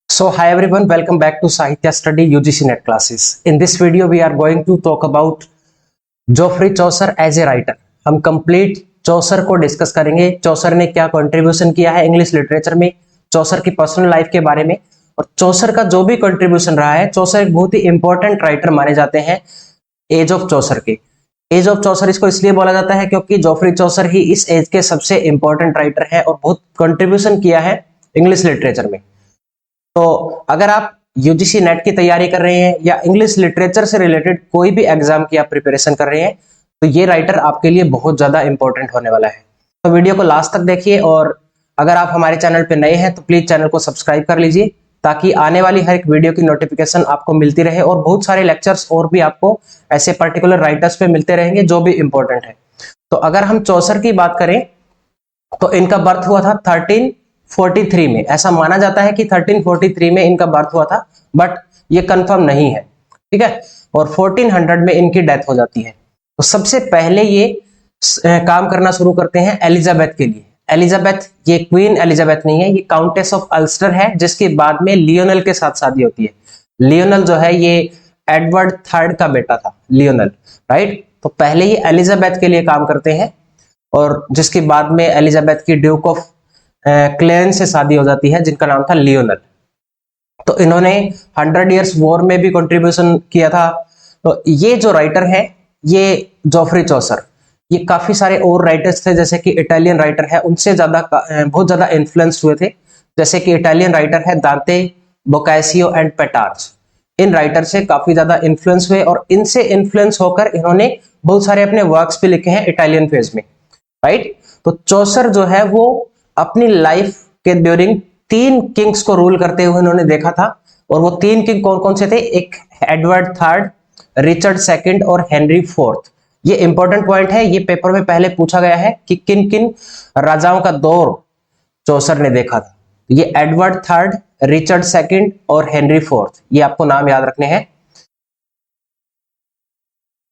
So hi everyone, welcome back to Sahitya Study UGC Net classes. In this video we are going to talk about Geoffrey Chaucer as a writer. हम complete चौसर को discuss करेंगे, चौसर ने क्या contribution किया है English literature में, चौसर की personal life के बारे में और चौसर का जो भी कंट्रीब्यूशन रहा है। चौसर एक बहुत ही इंपॉर्टेंट राइटर माने जाते हैं एज ऑफ चौसर के। एज ऑफ चौसर इसको इसलिए बोला जाता है क्योंकि जॉफरी चौसर ही इस एज के सबसे इंपॉर्टेंट राइटर है और बहुत कंट्रीब्यूशन किया है इंग्लिश लिटरेचर में। तो अगर आप यूजीसी नेट की तैयारी कर रहे हैं या इंग्लिश लिटरेचर से रिलेटेड कोई भी एग्जाम की आप प्रिपरेशन कर रहे हैं तो ये राइटर आपके लिए बहुत ज्यादा इंपॉर्टेंट होने वाला है। तो वीडियो को लास्ट तक देखिए और अगर आप हमारे चैनल पे नए हैं तो प्लीज चैनल को सब्सक्राइब कर लीजिए ताकि आने वाली हर एक वीडियो की नोटिफिकेशन आपको मिलती रहे और बहुत सारे लेक्चर्स और भी आपको ऐसे पर्टिकुलर राइटर्स पे मिलते रहेंगे जो भी इंपॉर्टेंट है। तो अगर हम चौसर की बात करें तो इनका बर्थ हुआ था 1343 में। ऐसा माना जाता है कि 1343 में इनका बर्थ हुआ था, बट ये कंफर्म नहीं है, ठीक है। और 1400 में इनकी डेथ हो जाती है। तो सबसे पहले ये काम करना शुरू करते हैं एलिजाबेथ के लिए। एलिजाबेथ ये क्वीन एलिजाबेथ नहीं है, ये काउंटेस ऑफ अल्स्टर है, जिसके बाद में लियोनल के साथ शादी होती है। लियोनल जो है ये एडवर्ड थर्ड का बेटा था, लियोनल, राइट। तो पहले ये एलिजाबेथ के लिए काम करते हैं और जिसके बाद में एलिजाबेथ की ड्यूक ऑफ क्लेरेंस से शादी हो जाती है जिनका नाम था लियोनल। तो इन्होंने 100 इयर्स वॉर में भी कंट्रीब्यूशन किया था। तो ये जो राइटर है ये जॉफरी चौसर, ये काफी सारे और राइटर्स थे जैसे कि इटालियन राइटर है उनसे बहुत ज्यादा इन्फ्लुएंस हुए थे। जैसे कि इटालियन राइटर है दांते, बोकासियो एंड पेटार्च। इन राइटर से काफी ज्यादा इन्फ्लुएंस हुए और इनसे इन्फ्लुएंस होकर इन्होंने बहुत सारे अपने वर्क्स भी लिखे हैं इटालियन फेज में, राइट। तो चौसर जो है वो अपनी लाइफ के ड्यूरिंग 3 किंग्स को रूल करते हुए इन्होंने देखा था और वो 3 किंग कौन कौन से थे? एक एडवर्ड थर्ड, रिचर्ड सेकंड और हेनरी फोर्थ। ये इंपॉर्टेंट पॉइंट है, ये पेपर में पहले पूछा गया है कि किन किन राजाओं का दौर चौसर ने देखा था। ये एडवर्ड थर्ड, रिचर्ड सेकंड और हेनरी फोर्थ, ये आपको नाम याद रखने हैं।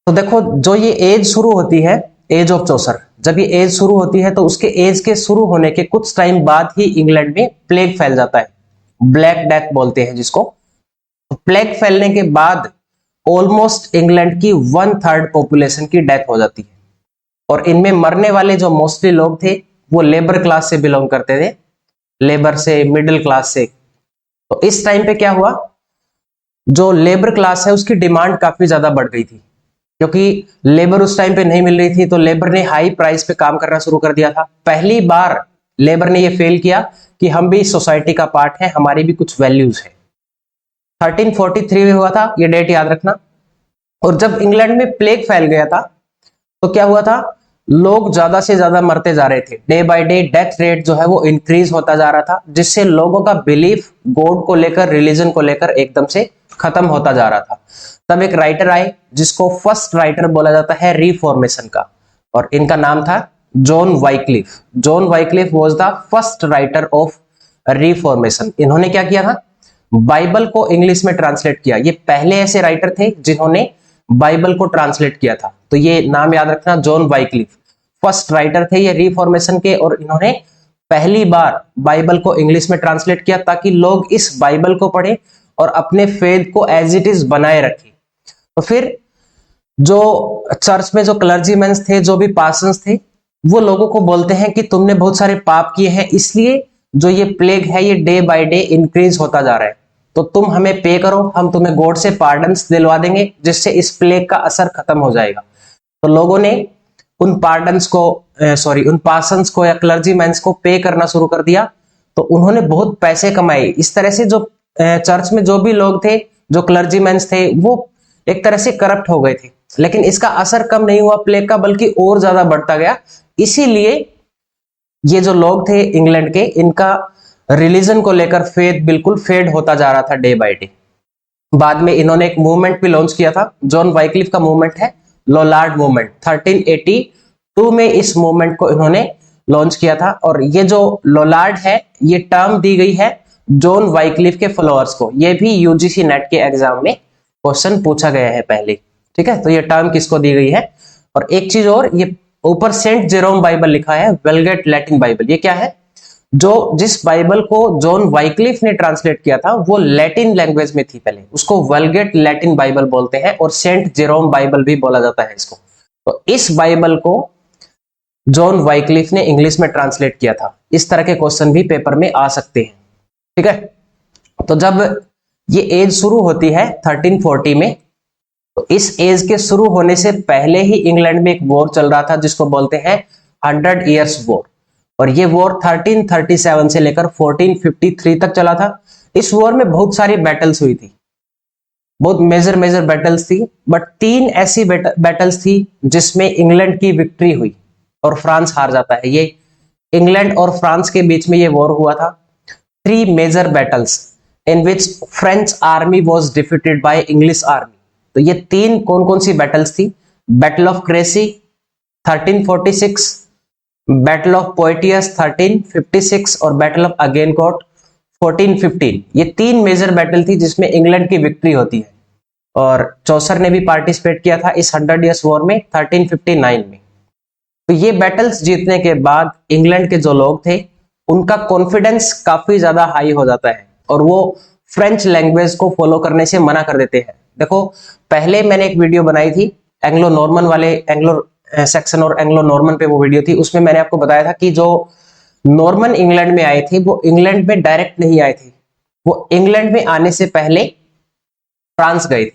तो देखो जो ये एज शुरू होती है, एज ऑफ चौसर, जब ये एज शुरू होती है तो उसके एज के शुरू होने के कुछ टाइम बाद ही इंग्लैंड में प्लेग फैल जाता है, ब्लैक डेथ बोलते हैं जिसको। तो प्लेग फैलने के बाद ऑलमोस्ट इंग्लैंड की 1/3 पॉपुलेशन की डेथ हो जाती है और इनमें मरने वाले जो मोस्टली लोग थे वो लेबर क्लास से बिलोंग करते थे, लेबर से, मिडिल क्लास से। तो इस टाइम पे क्या हुआ, जो लेबर क्लास है उसकी डिमांड काफी ज्यादा बढ़ गई थी क्योंकि लेबर उस टाइम पे नहीं मिल रही थी। तो लेबर ने हाई प्राइस पे काम करना शुरू कर दिया था। पहली बार लेबर ने ये फेल किया कि हम भी सोसाइटी का पार्ट है, हमारी भी कुछ वैल्यूज है। 1343 में हुआ था, ये डेट याद रखना। और जब इंग्लैंड में प्लेग फैल गया था तो क्या हुआ था, लोग ज्यादा से ज्यादा मरते जा रहे थे। Day by day death rate जो है वो इंक्रीज होता जा रहा था, जिससे लोगों का बिलीफ गॉड को लेकर, रिलीजन को लेकर एकदम से खत्म होता जा रहा था। तब एक राइटर आए जिसको फर्स्ट राइटर बोला जाता है रिफॉर्मेशन का, और इनका नाम था John Wycliffe. John Wycliffe was the first writer of reformation. इन्होंने क्या किया था, बाइबल को इंग्लिश में ट्रांसलेट किया। ये पहले ऐसे राइटर थे जिन्होंने बाइबल को ट्रांसलेट किया था। तो ये नाम याद रखना, जॉन वाइक्लिफ फर्स्ट राइटर थे ये रिफॉर्मेशन के, और इन्होंने पहली बार बाइबल को इंग्लिश में ट्रांसलेट किया ताकि लोग इस बाइबल को पढ़ें और अपने फेथ को एज इट इज बनाए रखें। तो फिर जो चर्च में जो क्लर्जीमैन थे, जो भी पार्सन्स थे, वो लोगों को बोलते हैं कि तुमने बहुत सारे पाप किए हैं, इसलिए जो ये प्लेग है ये डे बाय डे इंक्रीज होता जा रहा है। तो तुम हमें पे करो, हम तुम्हें गॉड से पार्डन्स दिलवा देंगे जिससे इस प्लेग का असर खत्म हो जाएगा। तो लोगों ने उन पार्डन्स को उन पार्सन्स को या क्लर्जीमैन्स को पे करना शुरू कर दिया। तो उन्होंने बहुत पैसे कमाए। इस तरह से जो चर्च में जो भी लोग थे, जो क्लर्जीमैन्स थे, वो एक तरह से करप्ट हो गए थे। लेकिन इसका असर कम नहीं हुआ प्लेग का, बल्कि और ज्यादा बढ़ता गया। इसीलिए ये जो लोग थे इंग्लैंड के, इनका रिलीजन को लेकर फेथ बिल्कुल फेड होता जा रहा था डे बाय डे। बाद में इन्होंने एक मूवमेंट भी लॉन्च किया था, जॉन वाइक्लिफ का मूवमेंट है लोलार्ड मूवमेंट। 1382 में इस मूवमेंट को इन्होंने लॉन्च किया था। और ये जो लोलार्ड है ये टर्म दी गई है जॉन वाइक्लिफ के फॉलोअर्स को। ये भी यूजीसी नेट के एग्जाम में क्वेश्चन पूछा गया है पहले, ठीक है। तो ये टर्म किसको दी गई है। और एक चीज और, ये ऊपर सेंट जेरोम बाइबल लिखा है, वेलगेट लैटिन बाइबल, ये क्या है? जिस बाइबल को जॉन वाइक्लिफ ने ट्रांसलेट किया था वो लैटिन लैंग्वेज में थी पहले, उसको वल्गेट लैटिन बाइबल बोलते हैं और सेंट जेरोम बाइबल भी बोला जाता है इसको। तो इस बाइबल को जॉन वाइक्लिफ ने इंग्लिश में ट्रांसलेट किया था। इस तरह के क्वेश्चन भी पेपर में आ सकते हैं, ठीक है। तो जब ये एज शुरू होती है 1340 में, तो इस एज के शुरू होने से पहले ही इंग्लैंड में एक वॉर चल रहा था जिसको बोलते हैं 100 इयर्स वॉर, और ये वॉर 1337 से लेकर 1453 तक चला था। इस वॉर में बहुत सारी बैटल्स हुई थी, बहुत मेजर बैटल्स थी, बट 3 ऐसी बैटल्स थी जिसमें इंग्लैंड की विक्ट्री हुई और फ्रांस हार जाता है। ये इंग्लैंड और फ्रांस के बीच में ये वॉर हुआ था। 3 major battles in which French army was defeated by English army. तो ये 3 कौन कौन सी बैटल्स थी? Battle of Crecy 1346, battle of Poitiers 1356 और बैटल ऑफ अगेनकोट 1415। ये 3 मेजर बैटल थी जिसमें इंग्लैंड की विक्ट्री होती है, और चौसर ने भी पार्टिसिपेट किया था इस 100 इयर्स वॉर में 1359 में। तो ये बैटल्स जीतने के बाद इंग्लैंड के जो लोग थे उनका कॉन्फिडेंस काफी ज्यादा हाई हो जाता है और वो फ्रेंच लैंग्वेज को फॉलो करने से मना कर देते हैं। देखो, पहले मैंने एक वीडियो बनाई थी एंग्लो नॉर्मन वाले, एंग्लो सेक्शन और एंग्लो नॉर्मन पे वो वीडियो थी। उसमें मैंने आपको बताया था कि जो नॉर्मन इंग्लैंड में आए थे वो इंग्लैंड में डायरेक्ट नहीं आए थे, वो इंग्लैंड में आने से पहले फ्रांस गए थे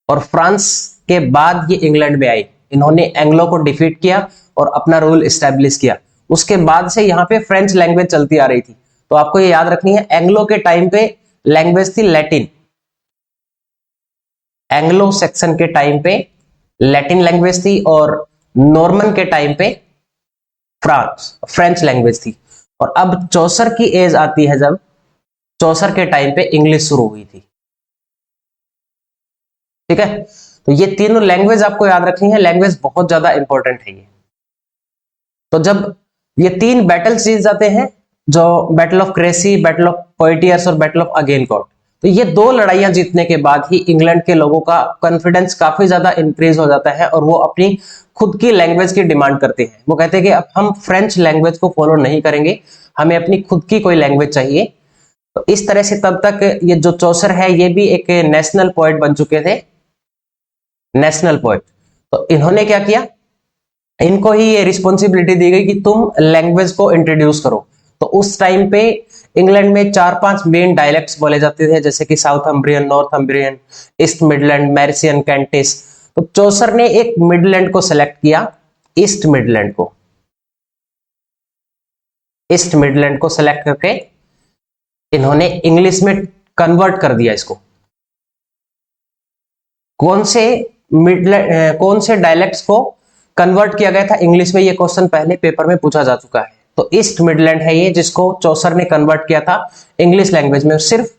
और फ्रांस के बाद ये इंग्लैंड में आए। इन्होंने एंग्लो को डिफीट किया और अपना रूल एस्टेब्लिश किया। उसके बाद से यहाँ पे फ्रेंच लैंग्वेज चलती आ रही थी। तो आपको ये याद रखनी है, एंग्लो के टाइम पे लैंग्वेज थी लैटिन, एंग्लो सेक्शन के टाइम पे लैटिन लैंग्वेज थी और नॉर्मन के टाइम पे फ्रेंच लैंग्वेज थी। और अब चौसर की एज आती है जब चौसर के टाइम पे इंग्लिश शुरू हुई थी, ठीक है। तो ये तीनों लैंग्वेज आपको याद रखनी है, लैंग्वेज बहुत ज्यादा इंपॉर्टेंट है ये। तो जब ये 3 बैटल्स जीत जाते हैं, जो battle of Crecy, battle of Poitiers और बैटल ऑफ अगेनकोट, तो ये 2 लड़ाइयां जीतने के बाद ही इंग्लैंड के लोगों का कॉन्फिडेंस काफी ज्यादा इंक्रीज हो जाता है और वो अपनी खुद की लैंग्वेज की डिमांड करते हैं। वो कहते हैं कि अब हम फ्रेंच लैंग्वेज को फॉलो नहीं करेंगे, हमें अपनी खुद की कोई लैंग्वेज चाहिए। तो इस तरह से तब तक ये जो चौसर है ये भी एक नेशनल पोएट बन चुके थे, नेशनल पोएट। तो इन्होंने क्या किया, इनको ही ये रिस्पॉन्सिबिलिटी दी गई कि तुम लैंग्वेज को इंट्रोड्यूस करो। तो उस टाइम पे इंग्लैंड में 4-5 मेन डायलेक्ट्स बोले जाते थे, जैसे कि साउथम्ब्रियन, नॉर्थम्ब्रियन, ईस्ट मिडलैंड, मैर्सियन, कैंटिस। तो चौसर ने एक मिडलैंड को सेलेक्ट किया, ईस्ट मिडलैंड को, ईस्ट मिडलैंड को सेलेक्ट करके इन्होंने इंग्लिश में कन्वर्ट कर दिया इसको। कौन से डायलेक्ट्स को कन्वर्ट किया गया था इंग्लिश में, ये क्वेश्चन पहले पेपर में पूछा जा चुका है। तो ईस्ट मिडलैंड है ये, जिसको चौसर ने कन्वर्ट किया था इंग्लिश लैंग्वेज में। सिर्फ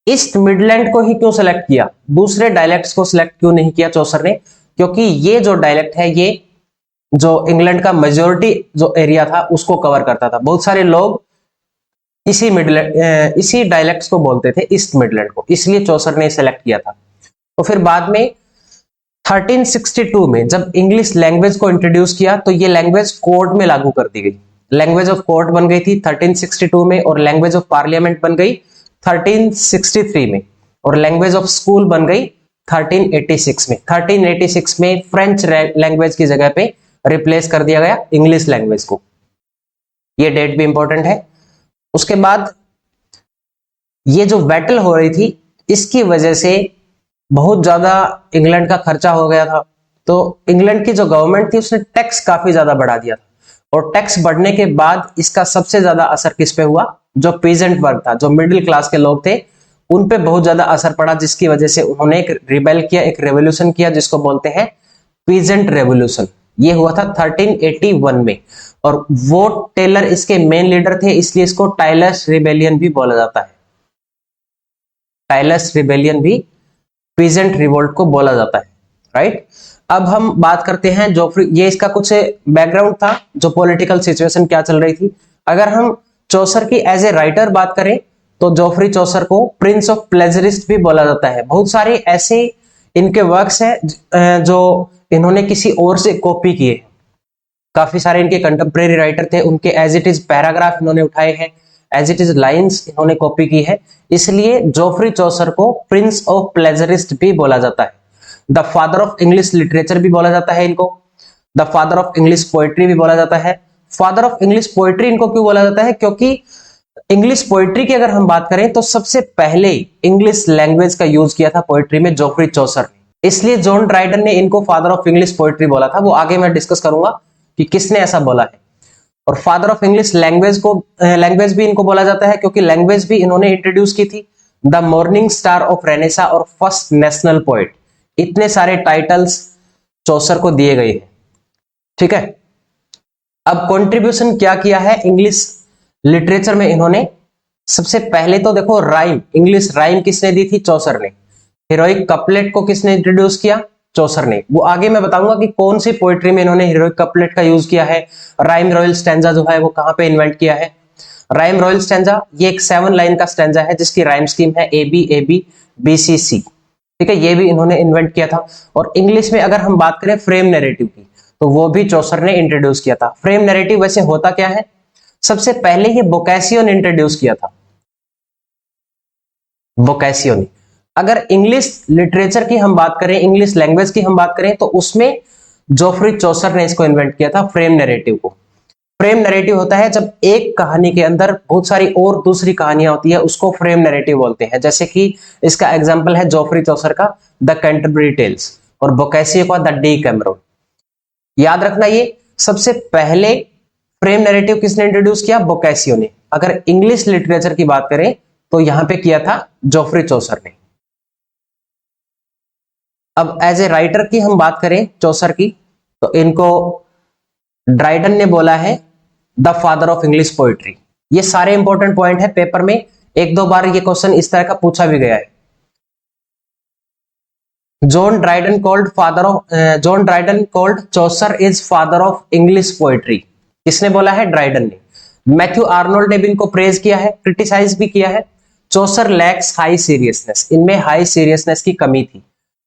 ईस्ट मिडलैंड को ही क्यों सेलेक्ट किया, दूसरे डायलेक्ट्स को सिलेक्ट क्यों नहीं किया चौसर ने? क्योंकि ये जो डायलेक्ट है ये जो इंग्लैंड का मेजोरिटी जो एरिया था उसको कवर करता था। बहुत सारे लोग इसी डायलेक्ट्स को बोलते थे, ईस्ट मिडलैंड को, इसलिए चौसर ने सेलेक्ट किया था। तो फिर बाद में 1362 में जब इंग्लिश लैंग्वेज को इंट्रोड्यूस किया तो ये लैंग्वेज कोर्ट में लागू कर दी गई। लैंग्वेज ऑफ कोर्ट बन गई थी 1362 में, और लैंग्वेज ऑफ पार्लियामेंट बन गई 1363 में, और लैंग्वेज ऑफ स्कूल बन गई 1386 में। 1386 में फ्रेंच लैंग्वेज की जगह पे रिप्लेस कर दिया गया इंग्लिश लैंग्वेज को। ये डेट भी इंपॉर्टेंट है। उसके बाद ये जो बैटल हो रही थी इसकी वजह से बहुत ज्यादा इंग्लैंड का खर्चा हो गया था। तो इंग्लैंड की जो गवर्नमेंट थी उसने टैक्स काफी ज्यादा बढ़ा दिया था, और टैक्स बढ़ने के बाद इसका सबसे ज्यादा असर किस पे हुआ? जो पीजेंट वर्ग था, जो मिडिल क्लास के लोग थे, उन पे बहुत ज्यादा असर पड़ा, जिसकी वजह से उन्होंने एक रिबेल किया, एक रेवोल्यूशन किया, जिसको बोलते हैं पीजेंट रेवोल्यूशन। ये हुआ था 1381 में, और वोट टेलर इसके मेन लीडर थे, इसलिए इसको टाइलर्स रिबेलियन भी बोला जाता है। टाइलर्स रिबेलियन भी पीजेंट रिवोल्ट को बोला जाता है, राइट। अब हम बात करते हैं जोफ्री, ये इसका कुछ बैकग्राउंड था, जो पॉलिटिकल सिचुएशन क्या चल रही थी। अगर हम चौसर की एज ए राइटर बात करें तो जोफ्री चौसर को प्रिंस ऑफ प्लेजरिस्ट भी बोला जाता है। बहुत सारे ऐसे इनके वर्क्स हैं जो इन्होंने किसी और से कॉपी किए, काफी सारे इनके कंटेम्प्रेरी राइटर थे, उनके एज इट इज पैराग्राफ इन्होंने उठाए हैं, एज इट इज लाइंस इन्होंने कॉपी की है। इसलिए जोफ्री चौसर को प्रिंस ऑफ प्लेजरिस्ट भी बोला जाता है, the father of English literature भी बोला जाता है इनको, the father of English poetry भी बोला जाता है। फादर ऑफ इंग्लिश पोएट्री इनको क्यों बोला जाता है? क्योंकि इंग्लिश पोएट्री की अगर हम बात करें तो सबसे पहले इंग्लिश लैंग्वेज का यूज किया था पोएट्री में जोफ्री चौसर ने, इसलिए जॉन ड्राइडन ने इनको फादर ऑफ इंग्लिश पोएट्री बोला था। वो आगे मैं डिस्कस करूंगा कि किसने ऐसा बोला है। और फादर ऑफ इंग्लिश लैंग्वेज भी इनको बोला जाता है क्योंकि लैंग्वेज भी इन्होंने इंट्रोड्यूस की थी। The morning star of Renaissance और फर्स्ट नेशनल पोएट, इतने सारे टाइटल्स चौसर को दिए गए हैं। ठीक है, अब कंट्रीब्यूशन क्या किया है इंग्लिश लिटरेचर में इन्होंने? सबसे पहले तो देखो राइम, इंग्लिश राइम किसने दी थी? चौसर ने। हीरोइक कपलेट को किसने इंट्रोड्यूस किया? चौसर ने। वो आगे मैं बताऊंगा कि कौन सी पोएट्री में इन्होंने हीरोइक कपलेट का यूज किया है। राइम रॉयल स्टैंजा जो है वो कहां पे इन्वेंट किया है? राइम रॉयल स्टैंजा ये एक 7 लाइन का स्टैंजा है जिसकी राइम स्कीम है AB BCC। ठीक है, ये भी इन्होंने इन्वेंट किया था। और इंग्लिश में अगर हम बात करें फ्रेम नैरेटिव की तो वो भी चौसर ने इंट्रोड्यूस किया था। फ्रेम नैरेटिव वैसे होता क्या है? सबसे पहले ये बोकैसियो ने इंट्रोड्यूस किया था, बोकैसियो ने। अगर इंग्लिश लिटरेचर की हम बात करें, इंग्लिश लैंग्वेज की हम बात करें तो उसमें जोफ्री चौसर ने इसको इन्वेंट किया था, फ्रेम नैरेटिव को। फ्रेम नैरेटिव होता है जब एक कहानी के अंदर बहुत सारी और दूसरी कहानियां होती है, उसको फ्रेम नैरेटिव बोलते हैं। जैसे कि इसका एग्जांपल है जोफ्री चौसर का द कैंटरबरी टेल्स और बोकैसियो का द डेकामेरॉन। याद रखना, ये सबसे पहले फ्रेम नैरेटिव किसने इंट्रोड्यूस किया? बोकैसियो ने। अगर इंग्लिश लिटरेचर की बात करें तो यहां पे किया था जोफ्री चौसर ने। अब एज ए राइटर की हम बात करें चौसर की तो इनको ड्राइडन ने बोला है the father of English poetry. ये सारे इंपॉर्टेंट पॉइंट है, पेपर में 1-2 बार ये क्वेश्चन इस तरह का पूछा भी गया है। John Dryden called Chaucer is father of English poetry. किसने बोला है? ड्राइडन ने। मैथ्यू आर्नोल्ड ने भी इनको प्रेज किया है, क्रिटिसाइज भी किया है। चौसर लैक्स हाई सीरियसनेस, इनमें हाई सीरियसनेस की कमी थी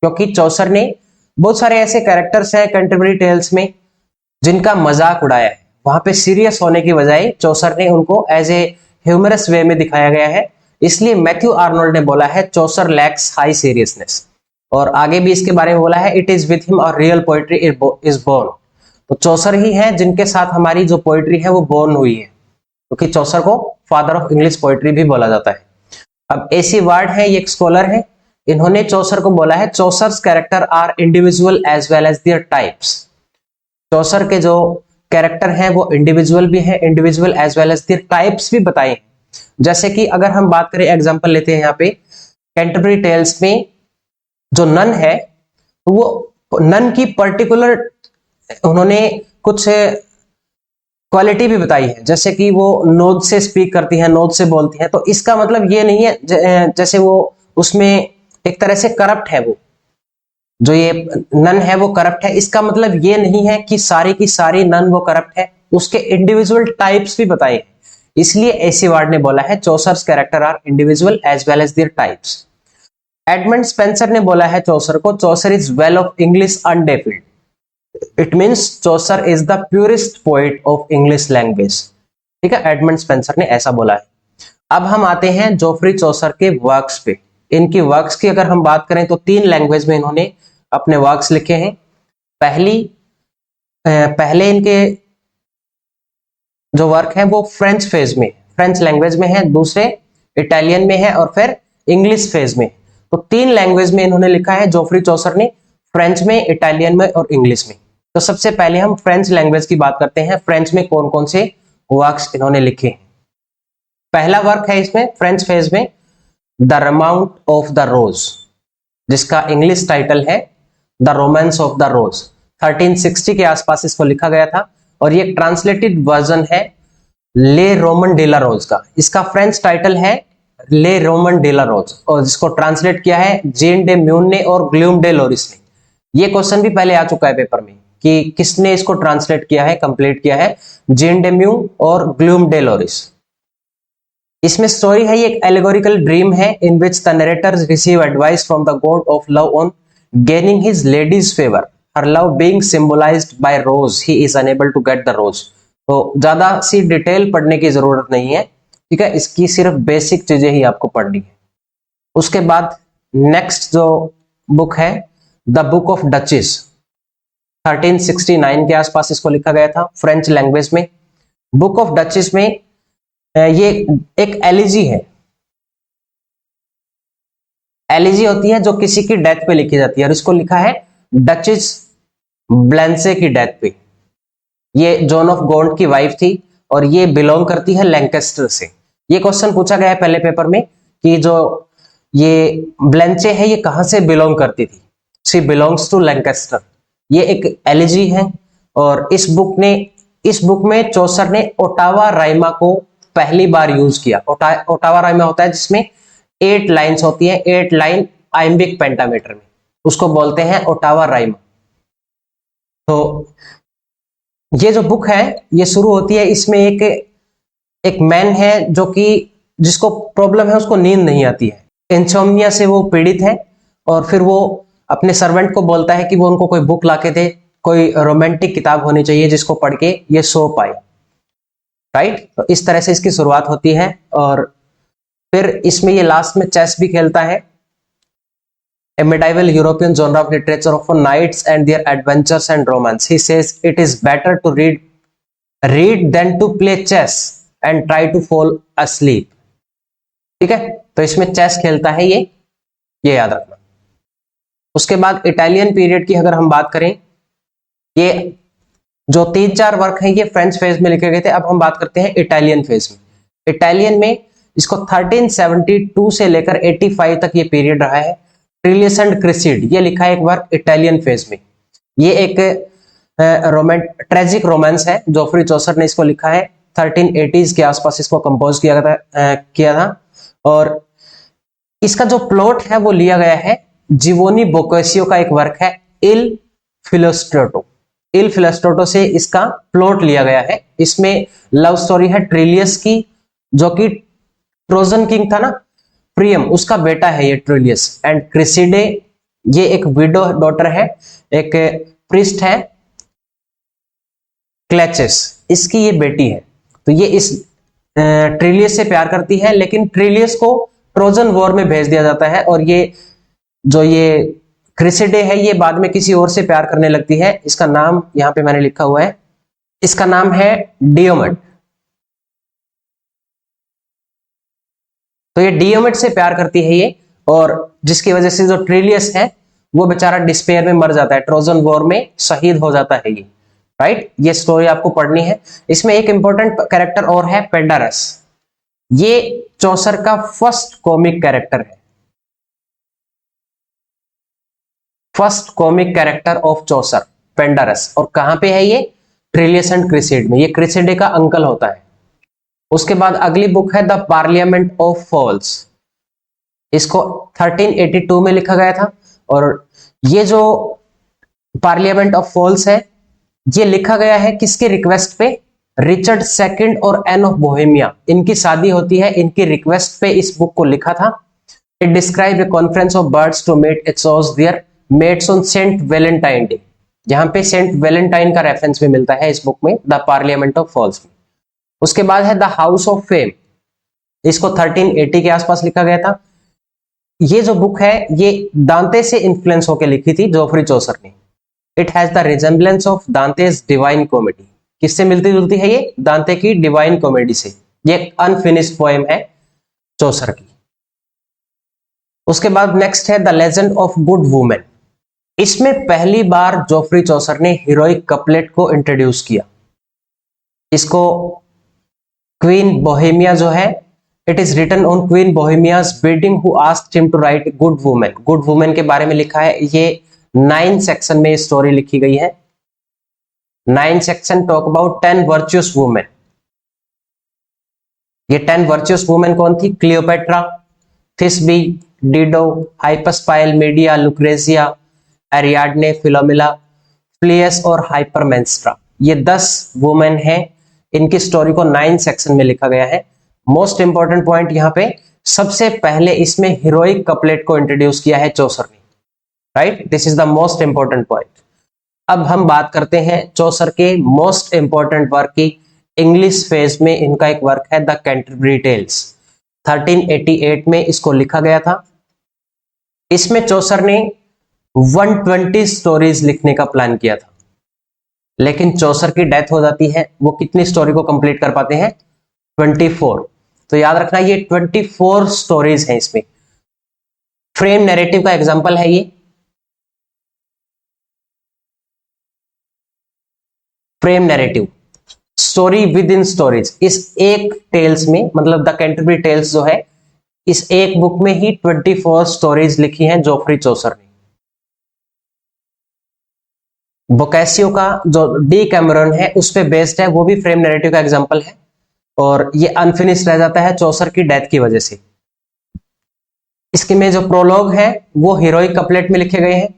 क्योंकि चौसर ने बहुत सारे ऐसे कैरेक्टर्स हैं कैंटरबरी टेल्स में जिनका मजाक उड़ाया है। वहां पे सीरियस होने की बजाय चौसर ने उनको एज ए ह्यूमरस वे में दिखाया गया है, इसलिए मैथ्यू आर्नोल्ड ने बोला है चौसर लैक्स हाई सीरियसनेस। और आगे भी इसके बारे में बोला है इट इज विथ हिम और रियल पोएट्री इज बोर्न। तो चौसर ही है जिनके साथ हमारी जो पोएट्री है वो बोर्न हुई है, क्योंकि चौसर को फादर ऑफ इंग्लिश पोएट्री भी बोला जाता है। अब AC वार्ड है, ये एक स्कॉलर है, इन्होंने चौसर को बोला है Chaucer's character are individual as well as their types. Chaucer के जो कैरेक्टर हैं वो इंडिविजुअल भी है, individual as well as their types भी बताए हैं। जैसे कि अगर हम बात करें, एग्जांपल लेते हैं यहाँ पे कैंटरबरी टेल्स में जो नन है वो नन की पर्टिकुलर उन्होंने कुछ क्वालिटी भी बताई है, जैसे कि वो नोद से स्पीक करती है, नोद से बोलती है। तो इसका मतलब ये नहीं है जैसे वो उसमें एक तरह से करप्ट है, वो जो ये नन है वो करप्ट है, इसका मतलब ये नहीं है कि सारी की सारी नन वो करप्ट है, उसके इंडिविजुअल टाइप्स भी बताए हैं। इसलिए AC वार्ड ने बोला है Chaucer's character are individual as well as their types. Edmund Spenser ने बोला है चौसर को Chaucer is well of English undefiled, it means Chaucer is the purest poet of English language. ठीक है, एडमंड स्पेंसर ने ऐसा बोला है। अब हम आते हैं जोफ्री चौसर के वर्क्स पे। इनकी वर्क्स की अगर हम बात करें तो 3 लैंग्वेज में इन्होंने अपने वर्क्स लिखे हैं। पहले इनके जो वर्क है वो फ्रेंच फेज में, फ्रेंच लैंग्वेज में है, दूसरे इटालियन में है और फिर इंग्लिश फेज में। तो 3 लैंग्वेज में इन्होंने लिखा है जोफ्री चौसर ने, फ्रेंच में, इटालियन में और इंग्लिश में। तो सबसे पहले हम फ्रेंच लैंग्वेज की बात करते हैं, फ्रेंच में कौन कौन से वर्क्स इन्होंने लिखे हैं। पहला वर्क है इसमें फ्रेंच फेज में द रोमांस ऑफ द रोज, जिसका इंग्लिश टाइटल है द रोमांस ऑफ द रोज। 1360 के आसपास इसको लिखा गया था और ये ट्रांसलेटेड वर्जन है ले रोमन डे ला रोज का। इसका फ्रेंच टाइटल है ले रोमन डे ला रोज और जिसको ट्रांसलेट किया है जेन डे म्यून ने और ग्लूम डे लोरिस ने। ये क्वेश्चन भी पहले आ चुका है पेपर में कि किसने इसको ट्रांसलेट किया है, कंप्लीट किया है, जेन डे म्यू और ग्लूम डे लोरिस। इसमें स्टोरी है, ये एक एलिगोरिकल ड्रीम है in which the narrator receive advice from the god of love on gaining his lady's favour her love being symbolised by rose he is unable to get the rose. तो ज्यादा सी detail पढ़ने की जरूरत नहीं है, ठीक है, इसकी सिर्फ बेसिक चीजें ही आपको पढ़नी है। उसके बाद नेक्स्ट जो बुक है द बुक ऑफ डचेस, 1369 के आसपास इसको लिखा गया था फ्रेंच लैंग्वेज में। बुक ऑफ डचेस में ये एक एलिजी है। एलिजी होती है जो किसी की डेथ पे लिखी जाती है, और इसको लिखा है डचेस ब्लेंसे की डेथ पे। ये जॉन ऑफ गॉन्ट की वाइफ थी और ये बिलोंग करती है लैंकेस्टर से। ये क्वेश्चन पूछा गया है पहले पेपर में कि जो ये ब्लेंचे है ये कहां से बिलोंग करती थी। She belongs to Lancaster. ये एक एलिजी है और इस बुक में चौसर ने ओटावा राइमा को पहली बार यूज किया। ओटावा राइमा होता है जिसमें 8 लाइन्स होती है, 8 लाइन आइम्बिक पेंटामीटर में, उसको बोलते हैं ओटावा राइमा। तो ये जो बुक है ये शुरू होती है, इसमें एक मैन है जो कि जिसको प्रॉब्लम है, उसको नींद नहीं आती है, इंसोम्निया से वो पीड़ित है, और फिर वो अपने सर्वेंट को बोलता है कि वो उनको कोई बुक लाके दे, कोई रोमांटिक किताब होनी चाहिए जिसको पढ़ के ये सो पाए, राइट। तो इस तरह से इसकी शुरुआत होती है और फिर इसमें ये लास्ट में चेस भी खेलता है। A medieval European genre of literature of knights and their adventures and romance. He says it is better to read than to play chess and try to fall asleep. ठीक है, तो इसमें chess खेलता है ये याद रखना। उसके बाद इटालियन पीरियड की अगर हम बात करें, ये जो 3-4 वर्क हैं ये फ्रेंच फेज में लिखे गए थे। अब हम बात करते हैं इटालियन फेज में। इटालियन में इसको 1372 से लेकर 85 तक ये पीरियड रहा है। ट्रिलियस एंड क्रिसिड ये लिखा है एक वर्क इटालियन फेज में। ये एक ट्रेजिक रोमांस है, जोफ्री चौसर ने इसको लिखा है। 1380s के आसपास इसको कंपोज किया था और इसका जो प्लॉट है वो लिया गया है जिवोनी बोकासियो का एक वर्क है इल फिलोस्ट्रेटो से इसका प्लॉट लिया गया है। इसमें लव स्टोरी है ट्रिलियस की, जो कि ट्रोजन किंग था ना प्रियम, उसका बेटा है ये ट्रिलियस। एंड क्रिसिडे ये एक विडो डॉटर है, एक प्रिस्ट है क्लेचेस, इसकी ये बेटी है। तो ये इस ट्रिलियस से प्यार करती है, लेकिन ट्रिलियस को ट्रोजन वॉर में भेज दिया जाता है और ये क्रिसिडे है ये बाद में किसी और से प्यार करने लगती है। इसका नाम यहां पे मैंने लिखा हुआ है, इसका नाम है डियोमेड। तो ये डियोमेड से प्यार करती है ये, और जिसकी वजह से जो ट्रिलियस है वो बेचारा डिस्पेयर में मर जाता है, ट्रोजन वॉर में शहीद हो जाता है ये, राइट। ये स्टोरी आपको पढ़नी है। इसमें एक इंपॉर्टेंट कैरेक्टर और है पेंडारस। ये चौसर का फर्स्ट कॉमिक कैरेक्टर है, first comic character of Chaucer Pandarus. और कहां पे है ये? ट्रिलियस एंड क्रिसिड में। ये क्रिसिडे का अंकल होता है। उसके बाद अगली बुक है द पार्लियामेंट ऑफ फॉल्स। इसको 1382 में लिखा गया था और ये जो पार्लियामेंट ऑफ फॉल्स है ये लिखा गया है किसके रिक्वेस्ट पे? रिचर्ड सेकंड और एन ऑफ बोहेमिया, इनकी शादी होती है, इनकी रिक्वेस्ट पे इस बुक को लिखा था। It describe a conference of birds to mate it shows their mates on Saint Valentine Day. यहाँ पे सेंट वैलेंटाइन का रेफरेंस भी मिलता है इस बुक में, द पार्लियामेंट ऑफ फॉल्स में। उसके बाद है द हाउस ऑफ फेम। इसको 1380 के आसपास लिखा गया था। ये जो बुक है ये दांते से इन्फ्लुएंस होकर लिखी थी जोफ्री चौसर ने। It has the resemblance of Dante's Divine Comedy. किससे मिलती जुलती है ये? दांते की डिवाइन कॉमेडी से। ये अनफिनिश्ड पोएम है चौसर की। उसके बाद नेक्स्ट है the legend of good women. इसमें पहली बार जोफ्री चौसर ने हीरोइक कपलेट को इंट्रोड्यूस किया। इसको क्वीन बोहेमिया जो है, it is written on Queen Bohemia's bidding who asked him to write Good Women. Good Women के बारे में लिखा है। ये 9 सेक्शन में स्टोरी लिखी गई है। 9 section talk about 10 virtuous women. ये 10 वर्चुअस वुमेन कौन थी? क्लियोपेट्रा, थिस्बी, डिडो, हाइपरस्पाइल, मीडिया, लुक्रेजिया, एरियाडने, फिलोमिला, फ्लियस और हाइपरमेंस्ट्रा। ये 10 वुमेन हैं। इनकी स्टोरी को 9 सेक्शन में लिखा गया है। मोस्ट इंपॉर्टेंट पॉइंट यहाँ पे, सबसे पहले इसमें हीरोइक कपलेट को इंट्रोड्यूस किया है चौसर ने, right. This is the most important point. अब हम बात करते हैं चौसर के मोस्ट इंपॉर्टेंट वर्क की। इंग्लिश फेज में इनका एक वर्क है द कैंटरबरी टेल्स। 1388 में इसको लिखा गया था। इसमें चौसर ने 120 स्टोरीज लिखने का प्लान किया था, लेकिन चौसर की डेथ हो जाती है। वो कितनी स्टोरी को कंप्लीट कर पाते हैं? 24। तो याद रखना ये 24 स्टोरीज हैं इसमें। फ्रेम नैरेटिव का एग्जांपल है ये। Frame narrative, story with in stories. इस एक टेल्स में, मतलब द कैंटरबरी टेल्स जो है, इस एक बुक में ही 24 स्टोरीज लिखी हैं जोफ्री चौसर ने। बोकैसियो का जो डी कैमरन है उस पे बेस्ड है, वो भी फ्रेम नैरेटिव का एग्जांपल है, और ये अनफिनिश्ड रह जाता है चौसर की डेथ की वजह से। इसके में जो प्रोलॉग है वो हीरोइक कपलेट में लिखे गए हैं।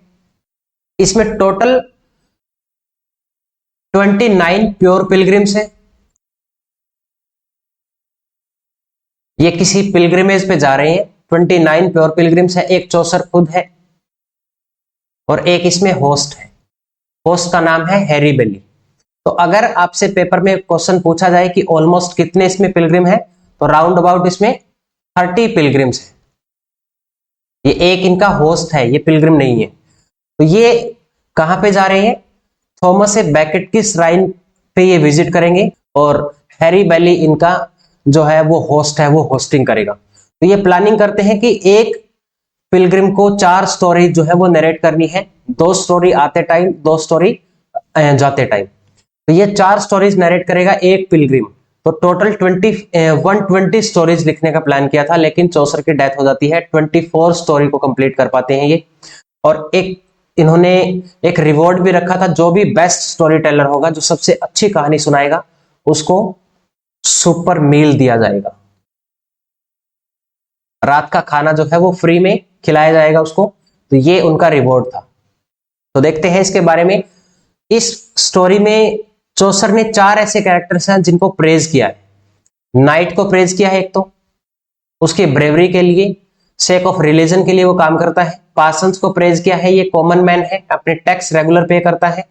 इसमें टोटल 29 प्योर पिलग्रिम्स है। ये किसी पिलग्रिमेज पे जा रहे हैं। 29 प्योर पिलग्रिम्स है। एक चौसर खुद है और एक इसमें होस्ट है। होस्ट का नाम है हैरी बेली। तो अगर आपसे पेपर में क्वेश्चन पूछा जाए कि ऑलमोस्ट कितने इसमें पिलग्रिम है, तो राउंड अबाउट इसमें 30 पिलग्रिम्स है। ये एक इनका होस्ट है, ये पिलग्रिम नहीं है। तो ये कहां पे जा रहे हैं? थॉमस ए बैकेट की श्राइन पे ये विजिट करेंगे, और हैरी बेली इनका जो है वो होस्ट है, वो होस्टिंग करेगा। तो ये प्लानिंग करते हैं कि एक पिलग्रिम को 4 स्टोरी जो है वो नरेट करनी है, 2 स्टोरी आते टाइम, 2 स्टोरी जाते टाइम। तो ये 4 स्टोरीज नरेट करेगा एक पिलग्रिम। तो टोटल 120 स्टोरीज लिखने का प्लान किया था, लेकिन चौसर की डेथ हो जाती है। 24 स्टोरी को कंप्लीट कर पाते हैं ये। और इन्होंने एक रिवॉर्ड भी रखा था, जो भी बेस्ट स्टोरी टेलर होगा, जो सबसे अच्छी कहानी सुनाएगा, उसको सुपर मील दिया जाएगा। रात का खाना जो है वो फ्री में खिलाया जाएगा उसको। तो ये उनका रिवॉर्ड था। तो देखते हैं इसके बारे में। इस स्टोरी में चौसर ने 4 ऐसे कैरेक्टर्स हैं जिनको प्रेज किया है। नाइट को प्रेज किया है एक तो, उसकी ब्रेवरी के लिए, सेक ऑफ रिलीजन के लिए वो काम करता है। पार्सन्स को प्रेज किया है, ये कॉमन मैन है, अपने टैक्स रेगुलर पे करता है।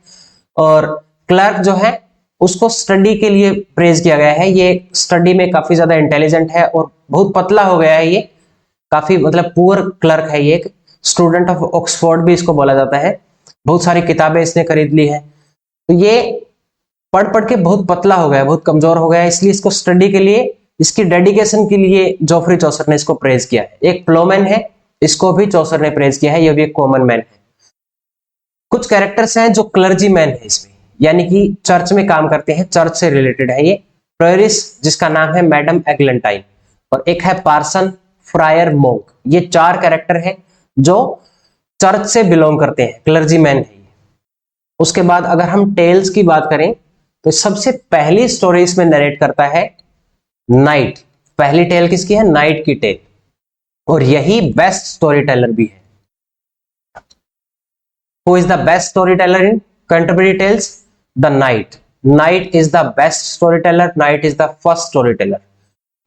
और क्लर्क जो है उसको स्टडी के लिए प्रेज किया गया है। ये स्टडी में काफी ज्यादा इंटेलिजेंट है और बहुत पतला हो गया है। ये काफी मतलब पुअर क्लर्क है। ये एक स्टूडेंट ऑफ ऑक्सफोर्ड भी इसको बोला जाता है। बहुत सारी किताबें इसने खरीद ली है। तो ये पढ़ पढ़ के बहुत पतला हो गया है, बहुत कमजोर हो गया है, इसलिए इसको स्टडी के लिए, इसकी डेडिकेशन के लिए जोफ्री चौसर ने इसको प्रेज किया है। एक प्लोमैन है, इसको भी चौसर ने प्रेज किया है, ये भी एक कॉमन मैन है। कुछ कैरेक्टर्स हैं जो क्लर्जी मैन है इसमें, यानी कि चर्च में काम करते हैं, चर्च से रिलेटेड है। ये प्रेरिस, जिसका नाम है मैडम एग्लेंटाइन, और एक है पार्सन, फ्रायर, मोंक। ये 4 कैरेक्टर हैं जो चर्च से बिलोंग करते हैं, क्लर्जी मैन है। उसके बाद अगर हम टेल्स की बात करें, तो सबसे पहली स्टोरी इसमें नरेट करता है नाइट। पहली टेल किसकी है? नाइट की टेल, और यही बेस्ट स्टोरी टेलर भी है। Who is the best storyteller in Canterbury Tales? The Knight. Knight is the best storyteller. Knight is the first storyteller.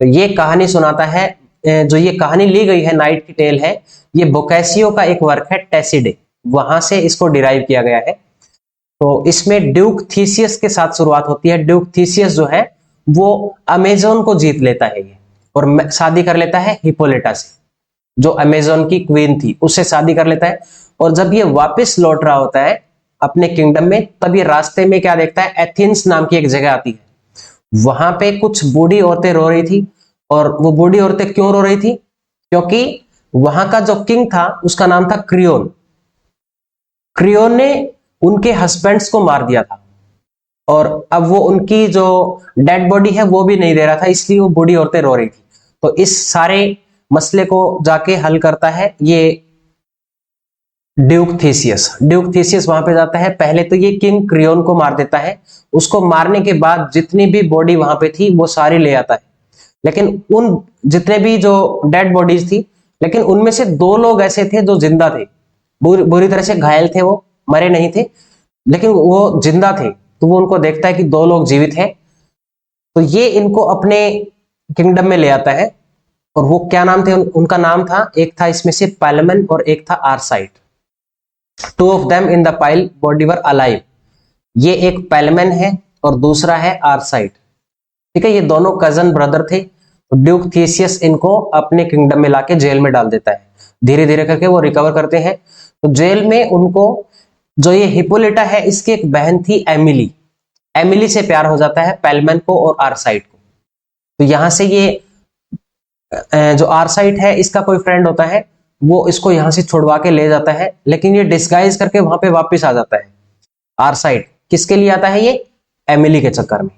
तो ये कहानी सुनाता है, जो ये कहानी ली गई है, नाइट की टेल है, ये बोकैसियो का एक वर्क है, टेसिडे, वहां से इसको डिराइव किया गया है। तो इसमें ड्यूक थीसियस के साथ शुरुआत होती है। ड्यूक थीसियस जो है वो अमेजोन को जीत लेता है ये, और शादी कर लेता है हिप्पोलिटा से, जो अमेजोन की क्वीन थी, उससे शादी कर लेता है। और जब ये वापस लौट रहा होता है अपने किंगडम में, तब ये रास्ते में क्या देखता है? एथेंस नाम की एक जगह आती है। वहां पे कुछ बूढ़ी औरतें रो रही थी। और वो बूढ़ी औरतें क्यों रो रही थी? क्योंकि वहां का जो किंग था उसका नाम था क्रियोन। क्रियोन ने उनके हस्बैंड्स को मार दिया था, और अब वो उनकी जो डेड बॉडी है वो भी नहीं दे रहा था, इसलिए वो बूढ़ी औरतें रो रही थी। तो इस सारे मसले को जाके हल करता है ये ड्यूक थीसियस। ड्यूक थीसियस वहां पे जाता है, पहले तो ये किंग क्रियोन को मार देता है। उसको मारने के बाद जितनी भी बॉडी वहां पे थी वो सारी ले आता है, लेकिन उन जितने भी जो डेड बॉडीज थी, लेकिन उनमें से 2 लोग ऐसे थे जो जिंदा थे, बुरी तरह से घायल थे, वो मरे नहीं थे, लेकिन वो जिंदा थे। तो वो उनको देखता है कि 2 लोग जीवित हैं, तो ये इनको अपने किंगडम में ले आता है। और वो क्या नाम थे उनका? नाम था, एक था इसमें से पैलमन और एक था Arcite. Two of them in the pile body were alive. ये एक पेलमैन है और दूसरा है आरसाइट। ठीक है, ये दोनों कजन ब्रदर थे। ड्यूक थियसियस इनको अपने किंगडम में लाके जेल में डाल देता है। धीरे धीरे करके वो रिकवर करते हैं। तो जेल में उनको जो ये हिप्पोलिटा है इसकी एक बहन थी एमिली, एमिली से प्यार हो जाता है पेलमैन को और आरसाइट को। तो यहां से ये जो आरसाइट है इसका कोई फ्रेंड होता है, वो इसको यहां से छुड़वा के ले जाता है, लेकिन ये डिस्गाइज करके वहां पे वापस आ जाता है। आरसाइट किसके लिए आता है? ये एमिली के चक्कर में।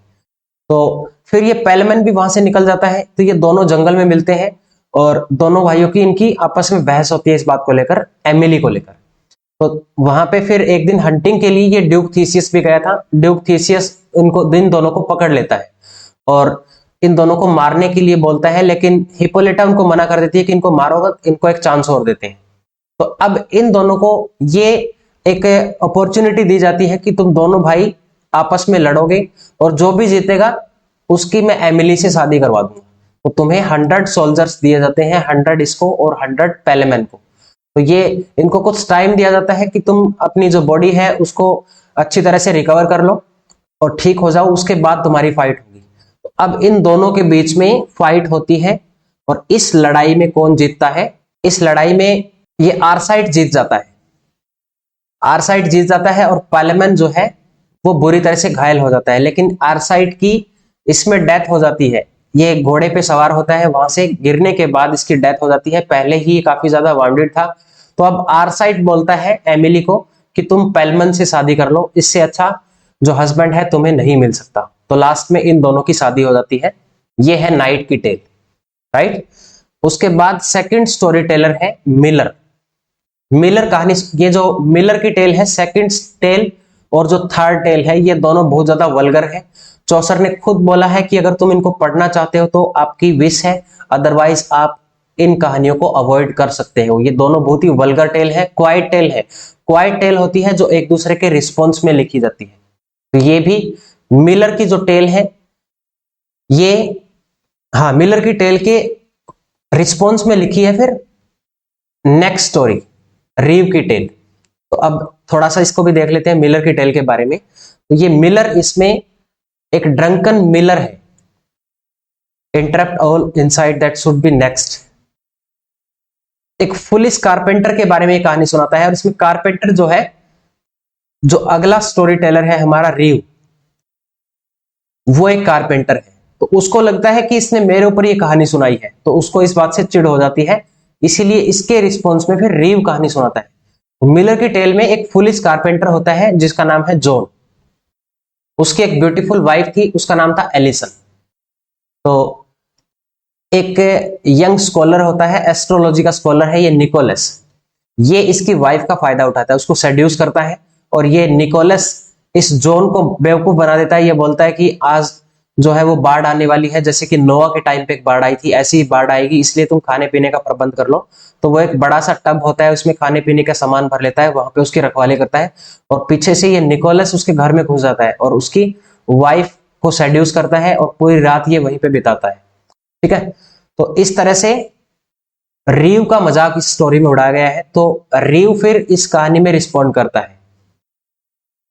तो फिर ये पेलमैन भी वहां से निकल जाता है। तो ये दोनों जंगल में मिलते हैं और दोनों भाइयों की इनकी आपस में बहस होती है इस बात को लेकर, एमिली को लेकर। तो वहां पे फिर एक दिन हंटिंग के लिए ये ड्यूक थीसियस भी गया था। ड्यूक थीसियस इन दोनों को पकड़ लेता है और इन दोनों को मारने के लिए बोलता है, लेकिन हिप्पोलिटा उनको मना कर देती है कि इनको मारोगे, इनको एक चांस और देते हैं। तो अब इन दोनों को ये एक अपॉर्चुनिटी दी जाती है कि तुम दोनों भाई आपस में लड़ोगे और जो भी जीतेगा उसकी मैं एमिली से शादी करवा दूंगा। तो तुम्हें 100 सोल्जर्स दिए जाते हैं, 100 इसको और 100 पेलेमैन को। तो ये इनको कुछ टाइम दिया जाता है कि तुम अपनी जो बॉडी है उसको अच्छी तरह से रिकवर कर लो और ठीक हो जाओ, उसके बाद तुम्हारी फाइट होगी। तो अब इन दोनों के बीच में फाइट होती है और इस लड़ाई में कौन जीतता है? इस लड़ाई में ये आरसाइट जीत जाता है। आरसाइट जीत जाता है और पेलेमैन जो है वो बुरी तरह से घायल हो जाता है, लेकिन आरसाइट की इसमें डेथ हो जाती है। ये घोड़े पे सवार होता है, वहां से गिरने के बाद इसकी डेथ हो जाती है। पहले ही काफी ज्यादा वाउंडेड था। तो अब आरसाइट बोलता है एमिली को कि तुम पेलमैन से शादी कर लो, इससे अच्छा जो हस्बैंड है तुम्हें नहीं मिल सकता। तो लास्ट में इन दोनों की शादी हो जाती है। ये है नाइट की टेल, राइट। उसके बाद सेकंड स्टोरी टेलर है मिलर। मिलर कहानी, ये जो मिलर की टेल है सेकंड टेल और जो थर्ड टेल है ये दोनों बहुत ज्यादा वल्गर है। चौसर ने खुद बोला है कि अगर तुम इनको पढ़ना चाहते हो तो आपकी विश है, अदरवाइज आप इन कहानियों को अवॉइड कर सकते हो। ये दोनों बहुत ही वल्गर टेल है, क्वाइट टेल है। क्वाइट टेल होती है जो एक दूसरे के रिस्पॉन्स में लिखी जाती है। तो ये भी मिलर की जो टेल है ये, हाँ, मिलर की टेल के रिस्पॉन्स में लिखी है। फिर नेक्स्ट स्टोरी रीव की टेल। तो अब थोड़ा सा इसको भी देख लेते हैं मिलर की टेल के बारे में। तो ये मिलर, इसमें एक ड्रंकन मिलर है। Interrupt all inside that should be next. एक फुलिश कारपेंटर के बारे में एक कहानी सुनाता है और इसमें कारपेंटर जो है, जो अगला स्टोरी टेलर है हमारा रीव, वो एक कारपेंटर है। तो उसको लगता है कि इसने मेरे ऊपर ये कहानी सुनाई है, तो उसको इस बात से चिढ़ हो जाती है, इसीलिए इसके रिस्पॉन्स में फिर रीव कहानी सुनाता है। मिलर की टेल में एक फुलिश कारपेंटर होता है जिसका नाम है जॉन। उसकी एक ब्यूटीफुल वाइफ थी, उसका नाम था एलिसन। तो एक यंग स्कॉलर होता है, एस्ट्रोलॉजी का स्कॉलर है ये निकोलस। ये इसकी वाइफ का फायदा उठाता है, उसको सेड्यूस करता है और ये निकोलस इस जॉन को बेवकूफ बना देता है। ये बोलता है कि आज जो है वो बाढ़ आने वाली है, जैसे कि नोआ के टाइम पे एक बाढ़ आई थी, ऐसी ही बाढ़ आएगी, इसलिए तुम खाने पीने का प्रबंध कर लो। तो वो एक बड़ा सा टब होता है, उसमें खाने पीने का सामान भर लेता है, वहां पे उसकी रखवाली करता है और पीछे से ये निकोलस उसके घर में घुस जाता है और उसकी वाइफ को सेड्यूस करता है और पूरी रात ये वहीं पे बिताता है। ठीक है, तो इस तरह से रीव का मजाक इस स्टोरी में उड़ाया गया है। तो रीव फिर इस कहानी में रिस्पॉन्ड करता है,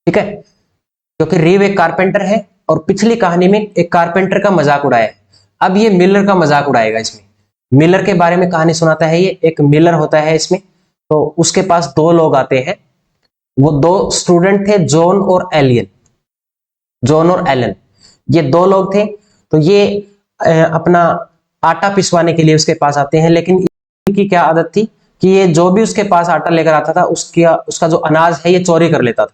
ठीक है, क्योंकि रीव एक कारपेंटर है और पिछली कहानी में एक कारपेंटर का मजाक उड़ाया है। अब ये मिलर का मजाक उड़ाएगा इसमें। मिलर के बारे में कहानी सुनाता है ये। एक मिलर होता है इसमें, तो उसके पास दो लोग आते हैं। वो दो स्टूडेंट थे, जॉन और एलियन, जॉन और एलन। ये दो लोग थे। तो ये अपना आटा पिसवाने के लिए उसके पास आते हैं, लेकिन इनकी क्या आदत थी कि ये जो भी उसके पास आटा लेकर आता था उसका जो अनाज है ये चोरी कर लेता था।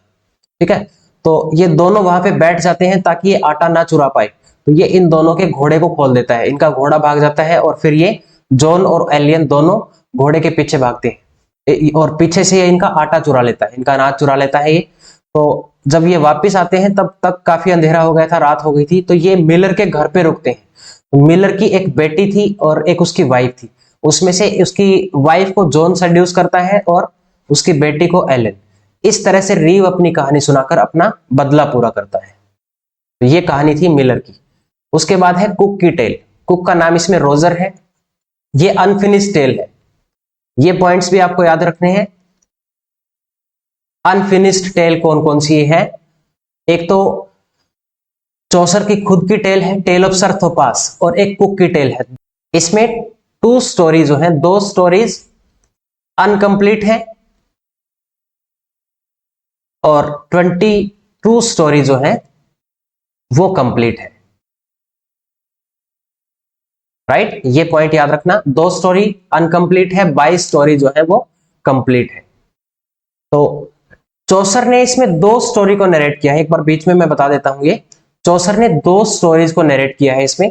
ठीक है, तो ये दोनों वहां पे बैठ जाते हैं ताकि ये आटा ना चुरा पाए। तो ये इन दोनों के घोड़े को खोल देता है, इनका घोड़ा भाग जाता है और फिर ये जॉन और एलियन दोनों घोड़े के पीछे भागते हैं और पीछे से ये इनका आटा चुरा लेता है, इनका अनाज चुरा लेता है ये। तो जब ये वापस आते हैं तब तक काफी अंधेरा हो गया था, रात हो गई थी। तो ये मिलर के घर पे रुकते हैं। तो मिलर की एक बेटी थी और एक उसकी वाइफ थी। उसमें से उसकी वाइफ को जॉन सेड्यूस करता है और उसकी बेटी को एलन। इस तरह से रीव अपनी कहानी सुनाकर अपना बदला पूरा करता है। तो ये कहानी थी मिलर की। उसके बाद है कुक की टेल। कुक का नाम इसमें रोजर है। ये अनफिनिश टेल है। ये पॉइंट्स भी आपको याद रखने हैं। अनफिनिश्ड टेल कौन कौन सी है? एक तो चौसर की खुद की टेल है, टेल ऑफ सर थोपास, और एक कुक की टेल है। इसमें 2 स्टोरी जो है, 2 स्टोरीज अनकंप्लीट है और 22 स्टोरी जो है वो कंप्लीट है। राइट, ये पॉइंट याद रखना, 2 स्टोरी अनकंप्लीट है, 22 स्टोरी जो है वो कंप्लीट है। तो चौसर ने इसमें 2 स्टोरी को नरेट किया है। एक बार बीच में मैं बता देता हूं, ये चौसर ने 2 स्टोरीज को नरेट किया है इसमें,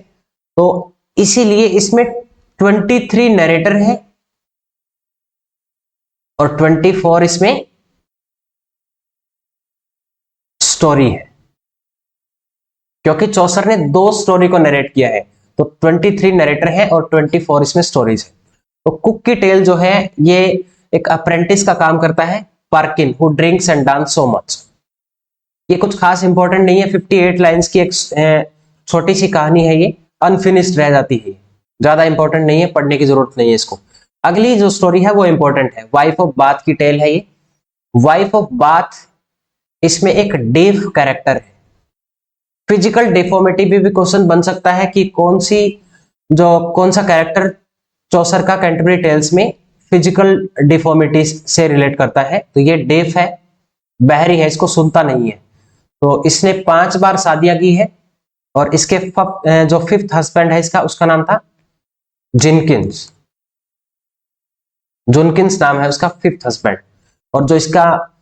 तो इसीलिए इसमें 23 नरेटर है और 24 इसमें स्टोरी है, क्योंकि चौसर ने 2 स्टोरी को नरेट किया है, तो 23 नरेटर है और 24 इसमें स्टोरीज है। तो कुक की टेल जो है ये एक अप्रेंटिस का काम करता है, Perkin, who drinks and dance so much. ये कुछ खास इंपॉर्टेंट नहीं है, 58 लाइंस की एक छोटी सी कहानी है, ये अनफिनिश्ड रह जाती है, ज्यादा इंपॉर्टेंट नहीं है, पढ़ने की जरूरत नहीं है इसको। अगली जो स्टोरी है वो इंपॉर्टेंट है, वाइफ ऑफ बाथ की टेल है ये। वाइफ ऑफ बाथ, इसमें एक डेफ कैरेक्टर है। फिजिकल डिफॉर्मिटी भी क्वेश्चन बन सकता है कि कौन सा कैरेक्टर चौसर का कैंटरबरी टेल्स में फिजिकल डिफॉर्मिटी से रिलेट करता है। तो ये डेफ है, बहरी है, इसको सुनता नहीं है। तो इसने 5 बार शादियां की है और इसके जो 5th हस्बैंड है इसका, उसका नाम था जिनकिंस। जुनकिंस नाम है उसका 5th हस्बैंड, और जो इसका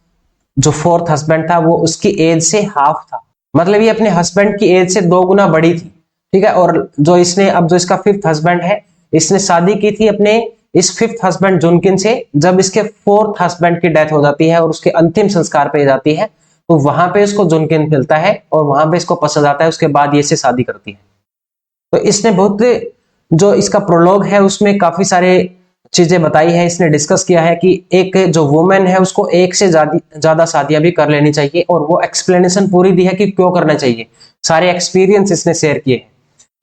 जो 4th हस्बैंड था वो उसकी एज से हाफ था, मतलब ये अपने हस्बैंड की एज से 2 गुना बड़ी थी। ठीक है, और जो इसने अब जो इसका 5th हस्बैंड है, इसने शादी की थी अपने इस 5th हस्बैंड जुनकिन से जब इसके 4th हस्बैंड की डेथ हो जाती है और उसके अंतिम संस्कार पे जाती है, तो वहां पे इसको जुनकिन मिलता है और वहां पे इसको पसंद आता है, उसके बाद ये से शादी करती है। तो इसने बहुत, जो इसका प्रोलॉग है उसमें काफी सारे चीजें बताई है, इसने डिस्कस किया है कि एक जो वुमेन है उसको एक से ज्यादा शादियां भी कर लेनी चाहिए, और वो एक्सप्लेनेशन पूरी दी है कि क्यों करना चाहिए, सारे एक्सपीरियंस इसने शेयर किए हैं।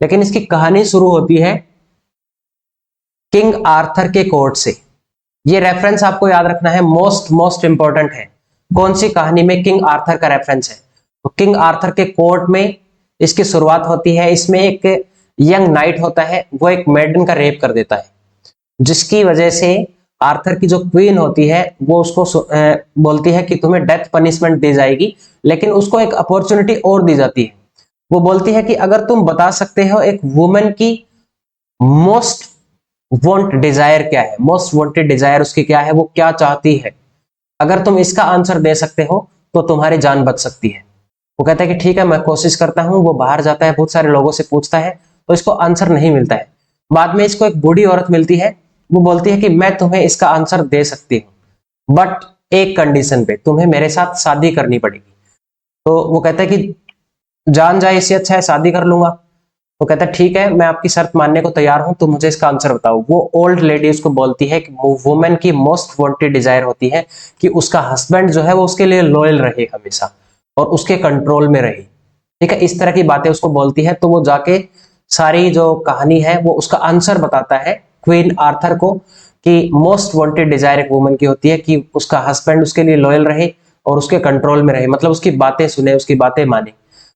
लेकिन इसकी कहानी शुरू होती है किंग आर्थर के कोर्ट से। ये रेफरेंस आपको याद रखना है, मोस्ट इंपॉर्टेंट है। कौन सी कहानी में किंग आर्थर का रेफरेंस है? तो किंग आर्थर के कोर्ट में इसकी शुरुआत होती है। इसमें एक यंग नाइट होता है, वो एक मेडन का रेप कर देता है, जिसकी वजह से आर्थर की जो क्वीन होती है वो उसको बोलती है कि तुम्हें डेथ पनिशमेंट दी जाएगी, लेकिन उसको एक अपॉर्चुनिटी और दी जाती है। वो बोलती है कि अगर तुम बता सकते हो एक वुमेन की मोस्ट वांट डिजायर क्या है, मोस्ट वांटेड डिजायर उसकी क्या है, वो क्या चाहती है, अगर तुम इसका आंसर दे सकते हो तो तुम्हारी जान बच सकती है। वो कहता है कि ठीक है, मैं कोशिश करता हूं। वो बाहर जाता है, बहुत सारे लोगों से पूछता है, तो इसको आंसर नहीं मिलता है। बाद में इसको एक बूढ़ी औरत मिलती है, वो बोलती है कि मैं तुम्हें इसका आंसर दे सकती हूँ, बट एक कंडीशन पे, तुम्हें मेरे साथ शादी करनी पड़ेगी। तो वो कहता है कि जान जाए इससे अच्छा है शादी कर लूंगा। तो कहता है ठीक है, मैं आपकी शर्त मानने को तैयार हूं, तो मुझे इसका आंसर बताओ। वो ओल्ड लेडी उसको बोलती है कि वुमेन की मोस्ट वांटेड डिजायर होती है कि उसका हस्बैंड जो है वो उसके लिए लॉयल रहे हमेशा और उसके कंट्रोल में रहे। ठीक है, इस तरह की बातें उसको बोलती है। तो वो जाके सारी जो कहानी है वो उसका आंसर बताता है क्वीन आर्थर को कि मोस्ट वांटेड डिजायर एक वुमन की होती है कि उसका हस्बैंड उसके लिए लॉयल रहे और उसके कंट्रोल में रहे, मतलब उसकी बातें सुने, उसकी बातें माने।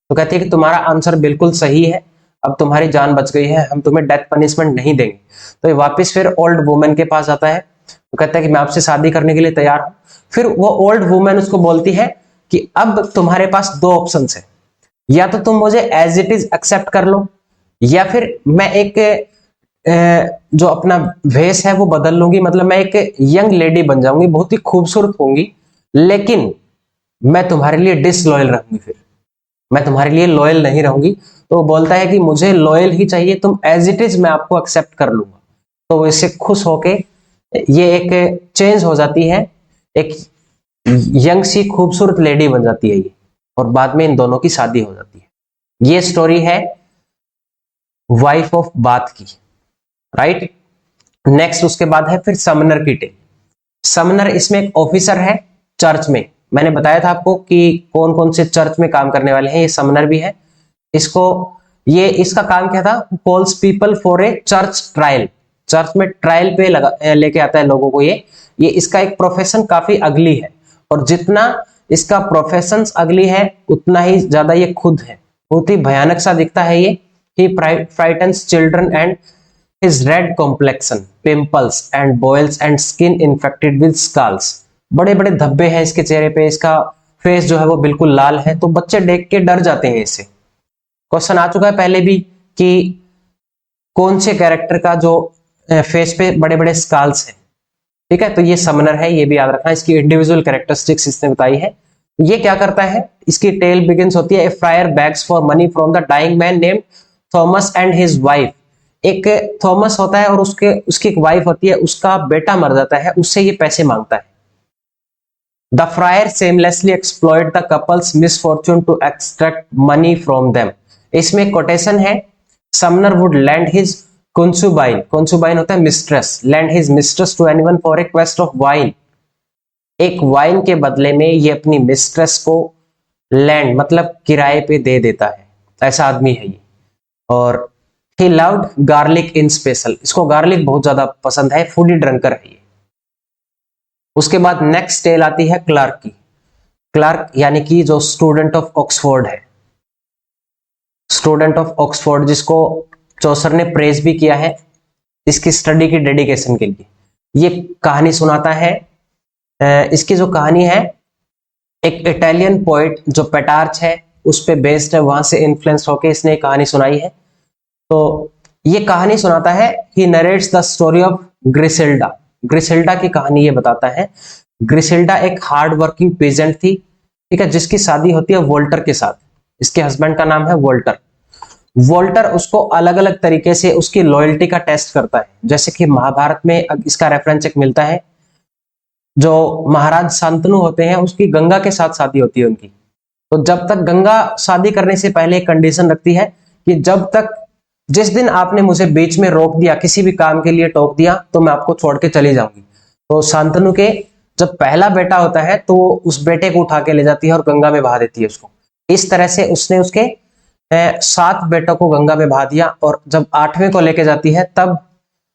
तो कहती है कि तुम्हारा आंसर बिल्कुल सही है, अब तुम्हारी जान बच गई है, हम तुम्हें डेथ पनिशमेंट नहीं देंगे। तो ये वापस फिर ओल्ड वुमेन के पास आता है, तो कहता है कि मैं आपसे शादी करने के लिए तैयार हूं। फिर वो ओल्ड वुमेन उसको बोलती है कि अब तुम्हारे पास 2 ऑप्शन है, या तो तुम मुझे एज इट इज एक्सेप्ट कर लो, या फिर मैं एक जो अपना भेष है वो बदल लूंगी, मतलब मैं एक यंग लेडी बन जाऊंगी, बहुत ही खूबसूरत होंगी, लेकिन मैं तुम्हारे लिए डिसलॉयल रहूंगी, फिर मैं तुम्हारे लिए लॉयल नहीं रहूंगी। तो वो बोलता है कि मुझे लॉयल ही चाहिए, तुम एज इट इज मैं आपको एक्सेप्ट कर लूंगा। तो वो इससे खुश होके ये एक चेंज हो जाती है, एक यंग सी खूबसूरत लेडी बन जाती है ये, और बाद में इन दोनों की शादी हो जाती है। ये स्टोरी है वाइफ ऑफ बाथ की, राइट। नेक्स्ट उसके बाद है फिर समनर की टेल। समनर इसमें एक ऑफिसर है चर्च में, मैंने बताया था आपको कि कौन कौन से चर्च में काम करने वाले हैं, ये समनर भी है। इसका काम क्या था, calls people for a church trial, church में ट्रायल पे लेके आता है लोगों को। ये इसका एक प्रोफेशन काफी अगली है, और जितना इसका प्रोफेशंस अगली है उतना ही ज्यादा ये खुद है। बहुत ही भयानक सा दिखता है ये। He frightens children and his red complexion, pimples and boils and skin infected with scalls. बड़े बड़े धब्बे हैं इसके चेहरे पे, इसका फेस जो है वो बिल्कुल लाल है, तो बच्चे देख के डर जाते हैं इससे। क्वेश्चन आ चुका है पहले भी कि कौन से कैरेक्टर का जो फेस पे बड़े बड़े स्काल्स हैं, ठीक है, तो ये समनर है, ये भी याद रखना। इसकी इंडिविजुअल कैरेक्टरिस्टिक्स इसने बताई है। ये क्या करता है, इसकी टेल बिगिंस होती है, a friar begs for money from the dying man named Thomas and his wife. एक थॉमस होता है और उसकी एक वाइफ होती है, उसका बेटा मर जाता है, उससे ये पैसे मांगता है। The friar seamlessly exploit the couple's misfortune to extract money from them. इसमें कोटेशन है, summoner would lend his concubine, concubine होता है mistress, lend his mistress to anyone for a quest of wine. एक वाइन के बदले में ये अपनी मिस्ट्रेस को लैंड मतलब किराए पे दे देता है, ऐसा आदमी है ये। और he loved garlic in special, इसको गार्लिक बहुत ज्यादा पसंद है, फूडी ड्रंकर है ये। उसके बाद नेक्स्ट टेल आती है क्लार्क की। क्लार्क यानी कि जो स्टूडेंट ऑफ ऑक्सफोर्ड है, स्टूडेंट ऑफ ऑक्सफोर्ड, जिसको चौसर ने प्रेज भी किया है इसकी स्टडी की डेडिकेशन के लिए। ये कहानी सुनाता है। इसकी जो कहानी है एक इटालियन पोइट जो पेटार्च है उस पे बेस्ड है, वहां से इन्फ्लुएंस होकर इसने एक कहानी सुनाई है। तो ये कहानी सुनाता है, ही नरेट्स द स्टोरी ऑफ ग्रिसेल्डा। ग्रिसेल्डा की कहानी ये बताता है। ग्रिसेल्डा एक हार्ड वर्किंग पेजेंट थी, ठीक है, जिसकी शादी होती है वोल्टर के साथ। इसके हस्बैंड का नाम है वोल्टर। वोल्टर उसको अलग अलग तरीके से उसकी लॉयल्टी का टेस्ट करता है। जैसे कि महाभारत में इसका रेफरेंस एक मिलता है, जो महाराज शांतनु होते हैं उसकी गंगा के साथ शादी होती है उनकी। तो जब तक गंगा शादी करने से पहले एक कंडीशन रखती है कि जब तक, जिस दिन आपने मुझे बीच में रोक दिया, किसी भी काम के लिए टोक दिया, तो मैं आपको छोड़ के चली जाऊंगी। तो शांतनु के जब पहला बेटा होता है तो वो उस बेटे को उठा के ले जाती है और गंगा में बहा देती है उसको। इस तरह से उसने उसके 7 बेटों को गंगा में बहा दिया, और जब 8वें को लेके जाती है तब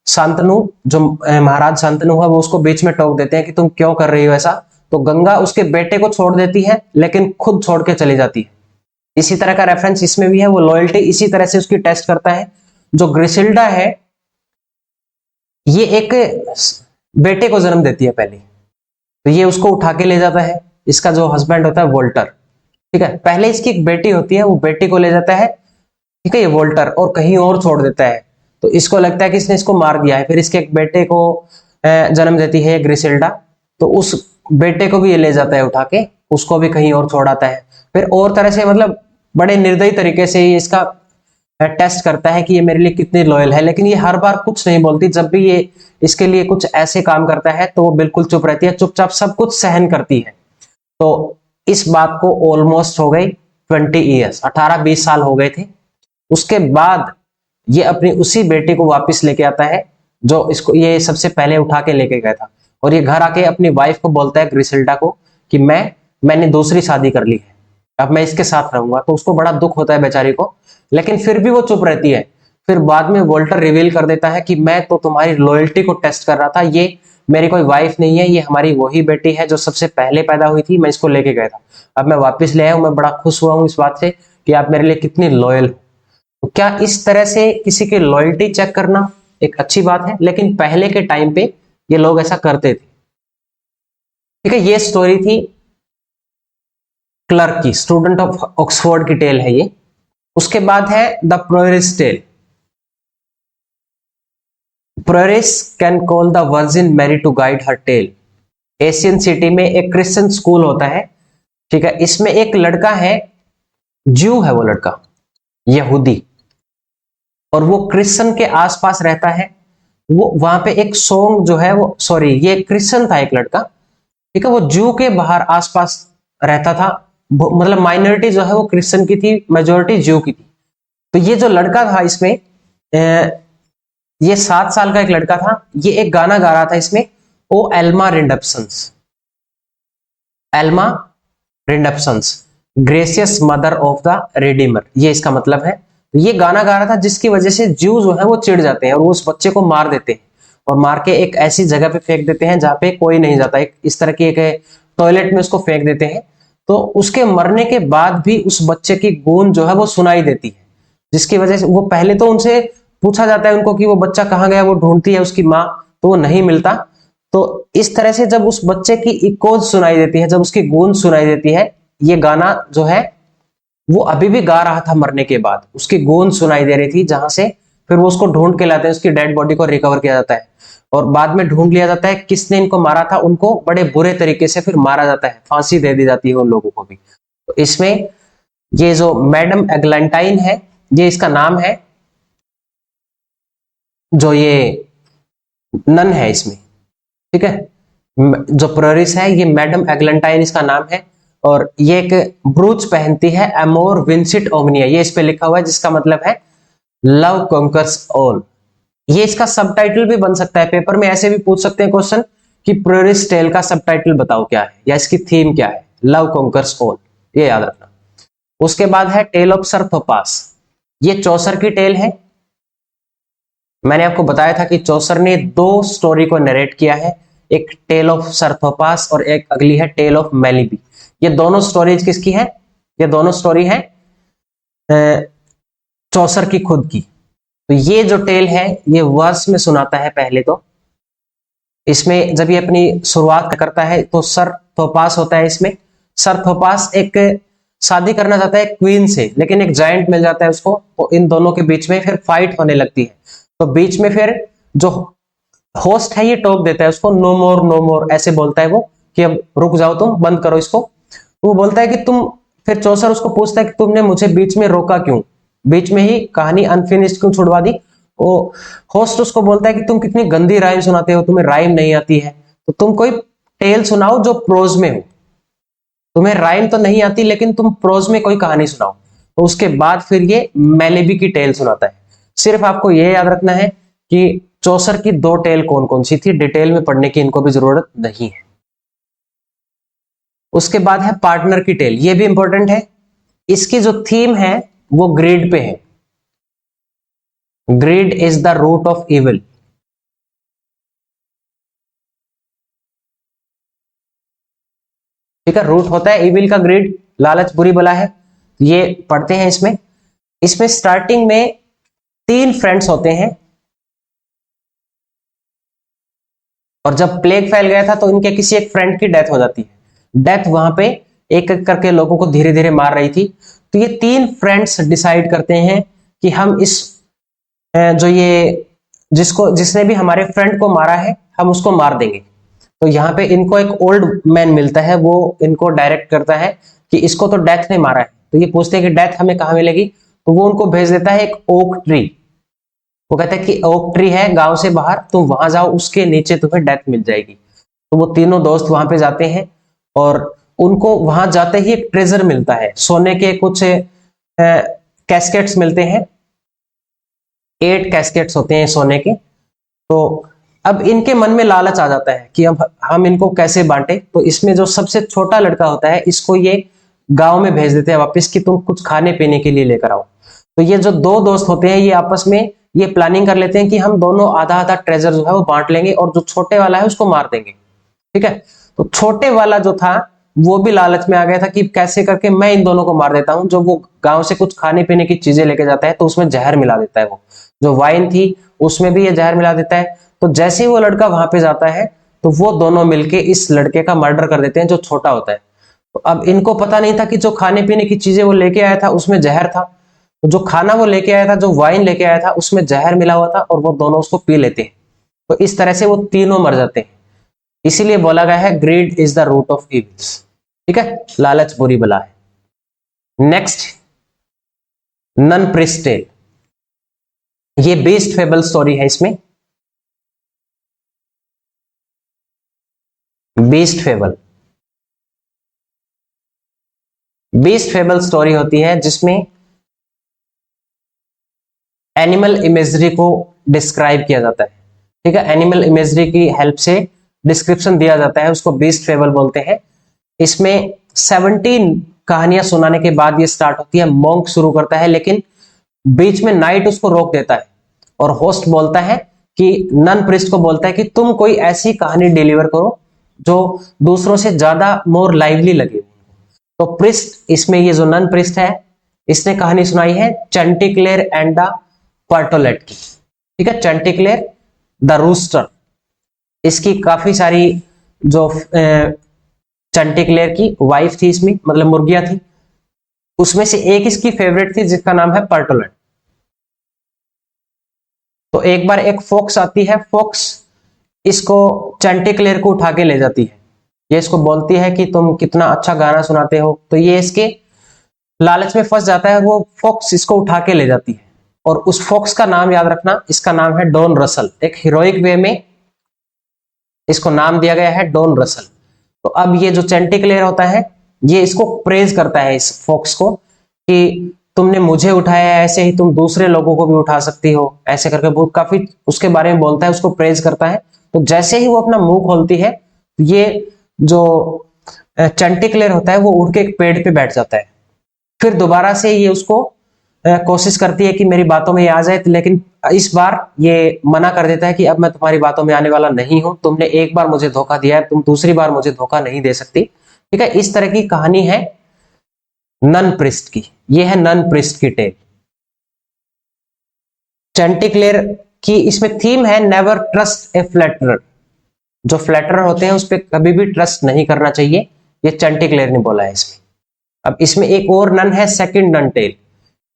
शांतनु, जो महाराज शांतनु है, वो उसको बीच में टोक देते हैं कि तुम क्यों कर रही हो ऐसा। तो गंगा उसके बेटे को छोड़ देती है लेकिन खुद छोड़ के चली जाती है। इसी तरह का रेफरेंस इसमें भी है। वो लॉयल्टी इसी तरह से उसकी टेस्ट करता है। जो ग्रिसिल्डा है ये एक बेटे को जन्म देती है पहले, तो ये उसको उठा के ले जाता है। इसका जो हस्बैंड होता है वोल्टर, ठीक है, पहले इसकी एक बेटी होती है, वो बेटी को ले जाता है, ठीक है, ये वोल्टर, और कहीं और छोड़ देता है। तो इसको लगता है कि इसने इसको मार दिया है। फिर इसके एक बेटे को जन्म देती है ग्रिसेल्डा, तो उस बेटे को भी ये ले जाता है उठा के, उसको भी कहीं और छोड़ाता है। फिर और तरह से, मतलब बड़े निर्दयी तरीके से ये इसका टेस्ट करता है कि ये मेरे लिए कितनी लॉयल है। लेकिन ये हर बार कुछ नहीं बोलती। जब भी ये इसके लिए कुछ ऐसे काम करता है तो वो बिल्कुल चुप रहती है, चुपचाप सब कुछ सहन करती है। तो इस बात को ऑलमोस्ट हो गई 20 ईयर्स, 18-20 साल हो गए थे। उसके बाद ये अपनी उसी बेटे को वापस लेके आता है जो इसको ये सबसे पहले उठा के लेके गया था, और ये घर आके अपनी वाइफ को बोलता है ग्रिसेल्डा को कि मैंने दूसरी शादी कर ली है, अब मैं इसके साथ रहूंगा। तो उसको बड़ा दुख होता है बेचारी को, लेकिन फिर भी वो चुप रहती है। फिर बाद में वोल्टर रिवील कर देता है कि मैं तो तुम्हारी लॉयल्टी को टेस्ट कर रहा था, ये मेरी कोई वाइफ नहीं है, ये हमारी वही बेटी है जो सबसे पहले पैदा हुई थी, मैं इसको लेके गया था, अब मैं वापस ले आया हूं। मैं बड़ा खुश हुआ हूं इस बात से कि आप मेरे लिए कितनी लॉयल हो। तो क्या इस तरह से किसी की लॉयल्टी चेक करना एक अच्छी बात है? लेकिन पहले के टाइम पे ये लोग ऐसा करते थे, ठीक है। ये स्टोरी थी क्लर्क की, स्टूडेंट ऑफ ऑक्सफोर्ड की टेल है ये। उसके बाद है the prioress tale. Prioress can call the virgin Mary to guide her tale. Asian city में एक क्रिश्चियन स्कूल होता है, ठीक है। इसमें एक लड़का है, ज्यू है वो लड़का, यहूदी, और वो क्रिश्चियन के आसपास रहता है। वो वहां पे एक सॉन्ग जो है वो, सॉरी, ये क्रिश्चियन था एक लड़का, ठीक है, वो ज्यू के बाहर आसपास रहता था। मतलब माइनॉरिटी जो है वो क्रिश्चियन की थी, मेजोरिटी ज्यू की थी। तो ये जो लड़का था इसमें, ये 7 साल का एक लड़का था, ये एक गाना गा रहा था इसमें, ओ एल्मा रिडम्पशंस, एल्मा रिडम्पशंस, gracious mother of the redeemer, ये इसका मतलब है। तो ये गाना गा रहा था जिसकी वजह से ज्यू जो है वो चिढ़ जाते हैं और वो उस बच्चे को मार देते हैं, और मार के एक ऐसी जगह पे फेंक देते हैं जहां पे कोई नहीं जाता। एक इस तरह की एक टॉयलेट में उसको फेंक देते हैं, तो उसके मरने के बाद भी उस बच्चे की गूंज जो है वो सुनाई देती है, जिसकी वजह से वो पहले तो उनसे पूछा जाता है उनको कि वो बच्चा कहाँ गया, वो ढूंढती है उसकी माँ, तो वो नहीं मिलता। तो इस तरह से जब उस बच्चे की इकोज सुनाई देती है, जब उसकी गूंज सुनाई देती है, ये गाना जो है वो अभी भी गा रहा था मरने के बाद, उसकी गूंज सुनाई दे रही थी, जहां से फिर वो उसको ढूंढ के लाते हैं, उसकी डेड बॉडी को रिकवर किया जाता है और बाद में ढूंढ लिया जाता है किसने इनको मारा था, उनको बड़े बुरे तरीके से फिर मारा जाता है, फांसी दे दी जाती है उन लोगों को भी। तो इसमें ये जो मैडम एग्लेंटाइन है, ये इसका नाम है, जो ये नन है इसमें, ठीक है, जो प्रोरिस है ये मैडम एग्लेंटाइन इसका नाम है, और ये एक ब्रूच पहनती है, एमोर विंसिट ओमनिया, ये इस पे लिखा हुआ है, जिसका मतलब है लव कॉन्कर्स ऑल। ये इसका सबटाइटल भी बन सकता है, पेपर में ऐसे भी पूछ सकते हैं क्वेश्चन कि प्रोरिस टेल का सबटाइटल बताओ क्या है, या इसकी थीम क्या है, लव कॉन्कर्स ऑल, ये याद रखना। उसके बाद है टेल ऑफ सर थोपास, ये चौसर की टेल है। मैंने आपको बताया था कि चौसर ने दो स्टोरी को नरेट किया है, एक टेल ऑफ सर थोपास और एक अगली है टेल ऑफ मेलिबी। ये दोनों स्टोरीज किसकी है, ये दोनों स्टोरी है चौसर की खुद की। तो ये जो टेल है ये वर्स में सुनाता है पहले तो, इसमें जब ये अपनी शुरुआत करता है तो सर थोपास होता है इसमें। सर थोपास एक शादी करना चाहता है क्वीन से, लेकिन एक जायंट मिल जाता है उसको, तो इन दोनों के बीच में फिर फाइट होने लगती है। तो बीच में फिर जो होस्ट है ये टोक देता है उसको, नो मोर नो मोर ऐसे बोलता है वो, कि अब रुक जाओ तुम, बंद करो इसको। वो बोलता है कि तुम, फिर चौसर उसको पूछता है कि तुमने मुझे बीच में रोका क्यों, बीच में ही कहानी अनफिनिश्ड क्यों छुड़वा दी। वो होस्ट उसको बोलता है कि तुम कितनी गंदी राइम सुनाते हो, तुम्हें राइम नहीं आती है, तो तुम कोई टेल सुनाओ जो प्रोज में हो, तुम्हें राइम तो नहीं आती लेकिन तुम प्रोज में कोई कहानी सुनाओ। तो उसके बाद फिर ये मेलेबी की टेल सुनाता है। सिर्फ आपको ये याद रखना है कि चौसर की दो टेल कौन कौन सी थी, डिटेल में पढ़ने की इनको भी जरूरत नहीं है। उसके बाद है पार्टनर की टेल, ये भी इंपॉर्टेंट है। इसकी जो थीम है वो ग्रीड पे है, greed is the root of evil. ठीक है, रूट होता है इविल का ग्रीड, लालच बुरी बला है। ये पढ़ते हैं इसमें। इसमें स्टार्टिंग में तीन फ्रेंड्स होते हैं, और जब प्लेग फैल गया था तो इनके किसी एक फ्रेंड की डेथ हो जाती है। डेथ वहां पे एक एक करके लोगों को धीरे धीरे मार रही थी। तो ये तीन फ्रेंड्स डिसाइड करते हैं कि हम इस जो ये जिसने भी हमारे फ्रेंड को मारा है हम उसको मार देंगे। तो यहाँ पे इनको एक ओल्ड मैन मिलता है, वो इनको डायरेक्ट करता है कि इसको तो डेथ ने मारा है। तो ये पूछते हैं कि डेथ हमें कहाँ मिलेगी, तो वो उनको भेज देता है एक ओक ट्री। वो कहता है कि ओक ट्री है गांव से बाहर, तुम वहां जाओ, उसके नीचे तुम्हें डेथ मिल जाएगी। तो वो तीनों दोस्त वहां पे जाते हैं और उनको वहां जाते ही एक ट्रेजर मिलता है, सोने के कुछ कैस्केट्स मिलते हैं, 8 कैस्केट्स होते हैं सोने के। तो अब इनके मन में लालच आ जाता है कि अब हम इनको कैसे बांटे। तो इसमें जो सबसे छोटा लड़का होता है इसको ये गांव में भेज देते हैं वापस कि तुम कुछ खाने पीने के लिए लेकर आओ। तो ये जो दो दोस्त होते हैं ये आपस में ये प्लानिंग कर लेते हैं कि हम दोनों आधा आधा ट्रेजर जो है वो बांट लेंगे और जो छोटे वाला है उसको मार देंगे। ठीक है, तो छोटे वाला जो था वो भी लालच में आ गया था कि कैसे करके मैं इन दोनों को मार देता हूं। जो वो गांव से कुछ खाने पीने की चीजें लेके जाता है तो उसमें जहर मिला देता है, वो जो वाइन थी उसमें भी ये जहर मिला देता है। तो जैसे ही वो लड़का वहां पे जाता है तो वो दोनों मिलके इस लड़के का मर्डर कर देते हैं जो छोटा होता है। तो अब इनको पता नहीं था कि जो खाने पीने की चीजें वो लेके आया था उसमें जहर था, तो जो खाना वो लेके आया था, जो वाइन लेके आया था उसमें जहर मिला हुआ था, और वो दोनों उसको पी लेते हैं। तो इस तरह से वो तीनों मर जाते हैं। इसीलिए बोला गया है greed is the root of evils. ठीक है, लालच बुरी बला है। नेक्स्ट, नन प्रिस्टेल, ये बीस्ट फेबल स्टोरी है। इसमें beast fable, beast fable story होती है जिसमें एनिमल इमेजरी को डिस्क्राइब किया जाता है। ठीक है, एनिमल इमेजरी की हेल्प से डिस्क्रिप्शन दिया जाता है, उसको बीस्ट फेबल बोलते हैं। इसमें 17 कहानियां सुनाने के बाद ये स्टार्ट होती है। मॉन्क शुरू करता है लेकिन बीच में नाइट उसको रोक देता है और होस्ट बोलता है कि नन प्रिस्ट को बोलता है कि तुम कोई ऐसी कहानी डिलीवर करो जो दूसरों से ज्यादा मोर लाइवली लगे। तो प्रिस्ट, इसमें ये जो नन प्रिस्ट है इसने कहानी सुनाई है चैंटिक्लेर एंड द पर्टोलेट की। ठीक है, चैंटिक्लेर द रूस्टर, इसकी काफी सारी जो चैंटिक्लेर की वाइफ थी इसमें, मतलब मुर्गियां थी, उसमें से एक इसकी फेवरेट थी जिसका नाम है पर्टोलेट। तो एक बार एक फॉक्स आती है, फॉक्स इसको चैंटिक्लेर को उठा के ले जाती है। ये इसको बोलती है कि तुम कितना अच्छा गाना सुनाते हो, तो ये इसके लालच में फंस जाता है, वो फॉक्स इसको उठा के ले जाती है। और उस फॉक्स का नाम याद रखना, इसका नाम है डॉन रसल। एक हीरोइक वे में इसको नाम दिया गया है डॉन रसल। तो अब ये जो चैंटिक्लेर होता है ये इसको प्रेज करता है इस फॉक्स को कि तुमने मुझे उठाया है, ऐसे ही तुम दूसरे लोगों को भी उठा सकती हो, ऐसे करके बहुत काफी उसके बारे में बोलता है, उसको प्रेज करता है। तो जैसे ही वो अपना मुंह खोलती है, ये जो चैंटिक्लेर होता है वो उड़ के एक पेड़ पे बैठ जाता है। फिर दोबारा से ये उसको कोशिश करती है कि मेरी बातों में ये आ जाए, लेकिन इस बार ये मना कर देता है कि अब मैं तुम्हारी बातों में आने वाला नहीं हूं, तुमने एक बार मुझे धोखा दिया है, तुम दूसरी बार मुझे धोखा नहीं दे सकती। ठीक है, इस तरह की कहानी है नन प्रिस्ट की। ये है नन प्रिस्ट की टेल। चैंटिक्लेर की इसमें थीम है नेवर ट्रस्ट ए फ्लैटरर। जो फ्लैटरर होते हैं उस पर कभी भी ट्रस्ट नहीं करना चाहिए, ये चैंटिक्लेर ने बोला है इसमें। अब इसमें एक और नन है, सेकंड नन टेल।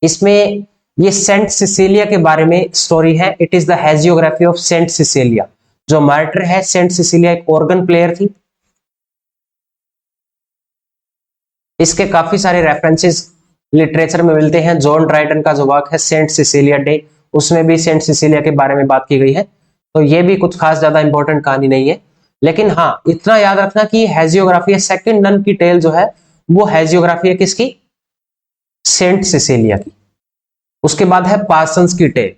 इसमें ये सेंट सिसिलिया के बारे में स्टोरी है। It is the hagiography of Saint Cecilia. जो मार्टर है सेंट सिसिलिया एक ऑर्गन प्लेयर थी। इसके काफी सारे रेफरेंसेस लिटरेचर में मिलते हैं। जॉन ड्राइडन का जो वर्क है सेंट सिसिलिया डे, उसमें भी सेंट सिसिलिया के बारे में बात की गई है। तो ये भी कुछ खास ज्यादा इंपॉर्टेंट कहानी नहीं है, लेकिन हाँ इतना याद रखना कि हेजियोग्राफी है, सेकंड नन की टेल जो है वो हेजियोग्राफी है किसकी, सेंट सिसिलिया की। उसके बाद है पार्सन्स की टेल।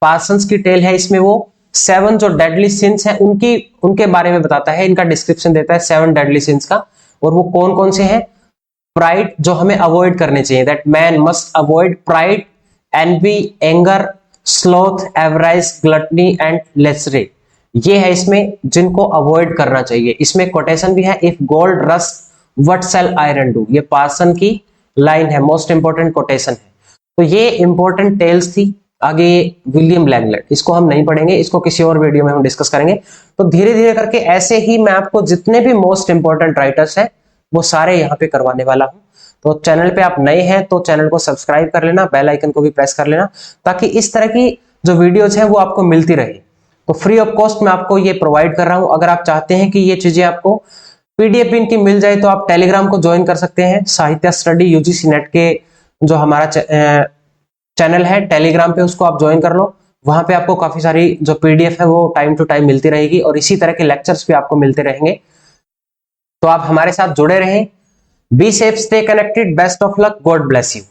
पार्सन्स की टेल है, इसमें वो 7 जो डेडली सिंस हैं उनके बारे में बताता है, इनका डिस्क्रिप्शन देता है 7 डेडली सिंस का। और वो कौन कौन से हैं। प्राइड, जो हमें अवॉइड करने चाहिए, that man must avoid pride, envy, anger, sloth, avarice, gluttony and lechery. ये है इसमें जिनको अवॉइड करना चाहिए। इसमें कोटेशन भी है, if gold rust what shell iron do. ये पार्सन की लाइन है, मोस्ट इंपॉर्टेंट कोटेशन है। तो ये इंपॉर्टेंट टेल्स थी। आगे विलियम लैंगलेट, इसको हम नहीं पढ़ेंगे, इसको किसी और वीडियो में हम डिस्कस करेंगे। तो धीरे धीरे करके ऐसे ही मैं आपको जितने भी मोस्ट इंपॉर्टेंट राइटर्स हैं वो सारे यहाँ पे करवाने वाला हूँ। तो चैनल पे आप नए हैं तो चैनल को सब्सक्राइब कर लेना, बेल आइकन को भी प्रेस कर लेना, ताकि इस तरह की जो वीडियोज है वो आपको मिलती रहे। तो फ्री ऑफ कॉस्ट मैं आपको ये प्रोवाइड कर रहा हूँ। अगर आप चाहते हैं कि ये चीजें आपको पीडीएफ इनकी मिल जाए तो आप टेलीग्राम को ज्वाइन कर सकते हैं। साहित्य स्टडी यूजीसी नेट के जो हमारा चैनल है टेलीग्राम पे, उसको आप ज्वाइन कर लो। वहां पे आपको काफी सारी जो पीडीएफ है वो टाइम टू टाइम मिलती रहेगी, और इसी तरह के लेक्चर्स भी आपको मिलते रहेंगे। तो आप हमारे साथ जुड़े रहें। Be safe, stay connected, best of luck, God bless you.